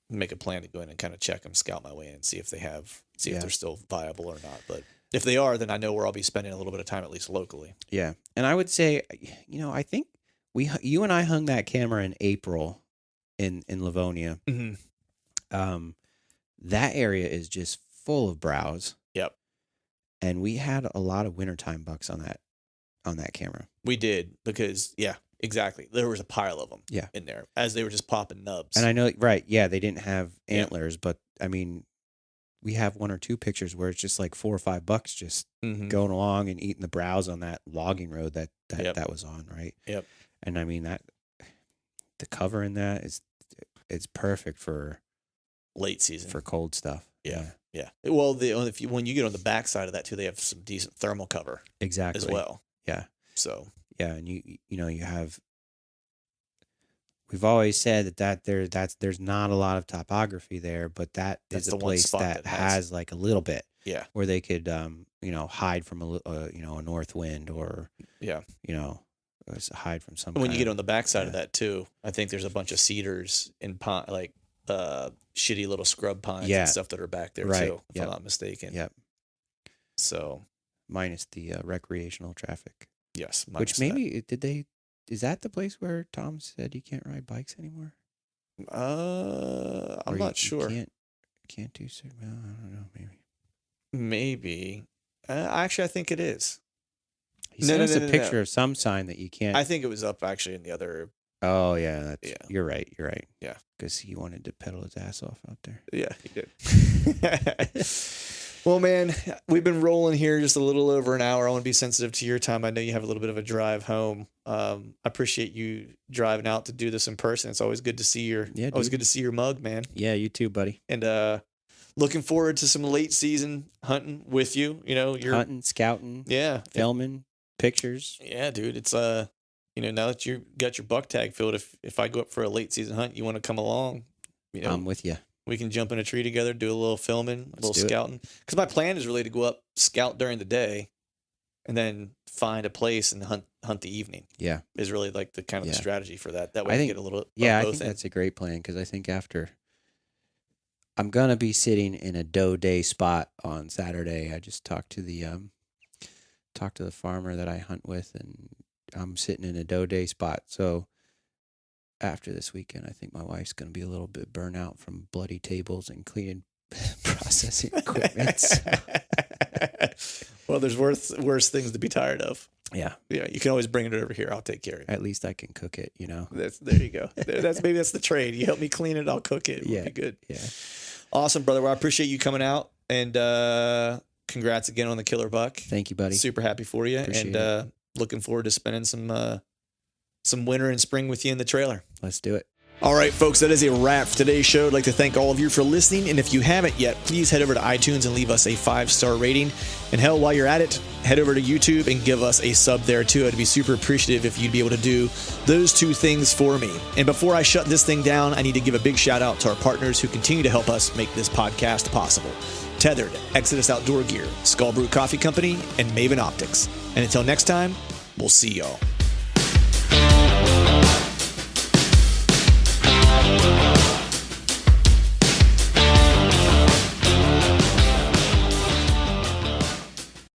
make a plan to go in and kind of check them, scout my way in, see if if they're still viable or not. But if they are, then I know where I'll be spending a little bit of time, at least locally. Yeah, and I would say, I think you and I hung that camera in April in Livonia. Mm-hmm. That area is just full of browse. Yep. And we had a lot of wintertime bucks on that camera. We did, because exactly. There was a pile of them in there as they were just popping nubs. And I know, right, they didn't have antlers, but I mean, we have one or two pictures where it's just like 4 or 5 bucks just going along and eating the browse on that logging road that was on, right? Yep. And I mean, the cover in that it's perfect for late season, for cold stuff. Yeah. Well, when you get on the back side of that too, they have some decent thermal cover. Exactly. As well. Yeah. So. Yeah, and you have. We've always said that there's not a lot of topography there, but that's is a place that has like a little bit. Yeah. Where they could hide from a north wind or hide from some. When you get on the backside of that too, I think there's a bunch of cedars and like shitty little scrub pines and stuff that are back there too, if I'm not mistaken. Yep. So minus the recreational traffic. Yes. Which maybe is that the place where Tom said you can't ride bikes anymore? I'm not sure. Can't do so. Well, I don't know. Maybe. Actually, I think it is. He sent us a picture of some sign that you can't. I think it was up actually in the other. Oh yeah, You're right. Yeah, because he wanted to pedal his ass off out there. Yeah, he did. Well, man, we've been rolling here just a little over an hour. I want to be sensitive to your time. I know you have a little bit of a drive home. I appreciate you driving out to do this in person. It's always good to see good to see your mug, man. Yeah, you too, buddy. And looking forward to some late season hunting with you. You're hunting, scouting, filming, pictures. Yeah, dude. It's now that you got your buck tag filled, if I go up for a late season hunt, you want to come along? I'm with you. We can jump in a tree together, do a little filming, a little scouting. Because my plan is really to go up, scout during the day, and then find a place and hunt the evening. Yeah, is really like the kind of the strategy for that. That way, I think, get a little. I think that's a great plan, because I think after I'm gonna be sitting in a doe day spot on Saturday. I just talked to the farmer that I hunt with, and I'm sitting in a doe day spot. So after this weekend, I think my wife's going to be a little bit burnt out from bloody tables and cleaning processing equipment. Well, there's worse things to be tired of. Yeah. Yeah. You can always bring it over here. I'll take care of it. At least I can cook it, There you go. Maybe that's the trade. You help me clean it, I'll cook it. It'll be good. Yeah. Awesome, brother. Well, I appreciate you coming out, and congrats again on the killer buck. Thank you, buddy. Super happy for you. Appreciate it. Looking forward to spending some winter and spring with you in the trailer. Let's do it. All right, folks, that is a wrap for today's show. I'd like to thank all of you for listening. And if you haven't yet, please head over to iTunes and leave us a 5-star rating. And hell, while you're at it, head over to YouTube and give us a sub there too. I'd be super appreciative if you'd be able to do those 2 things for me. And before I shut this thing down, I need to give a big shout out to our partners who continue to help us make this podcast possible. Tethered, Exodus Outdoor Gear, Skull Brew Coffee Company, and Maven Optics. And until next time, we'll see y'all.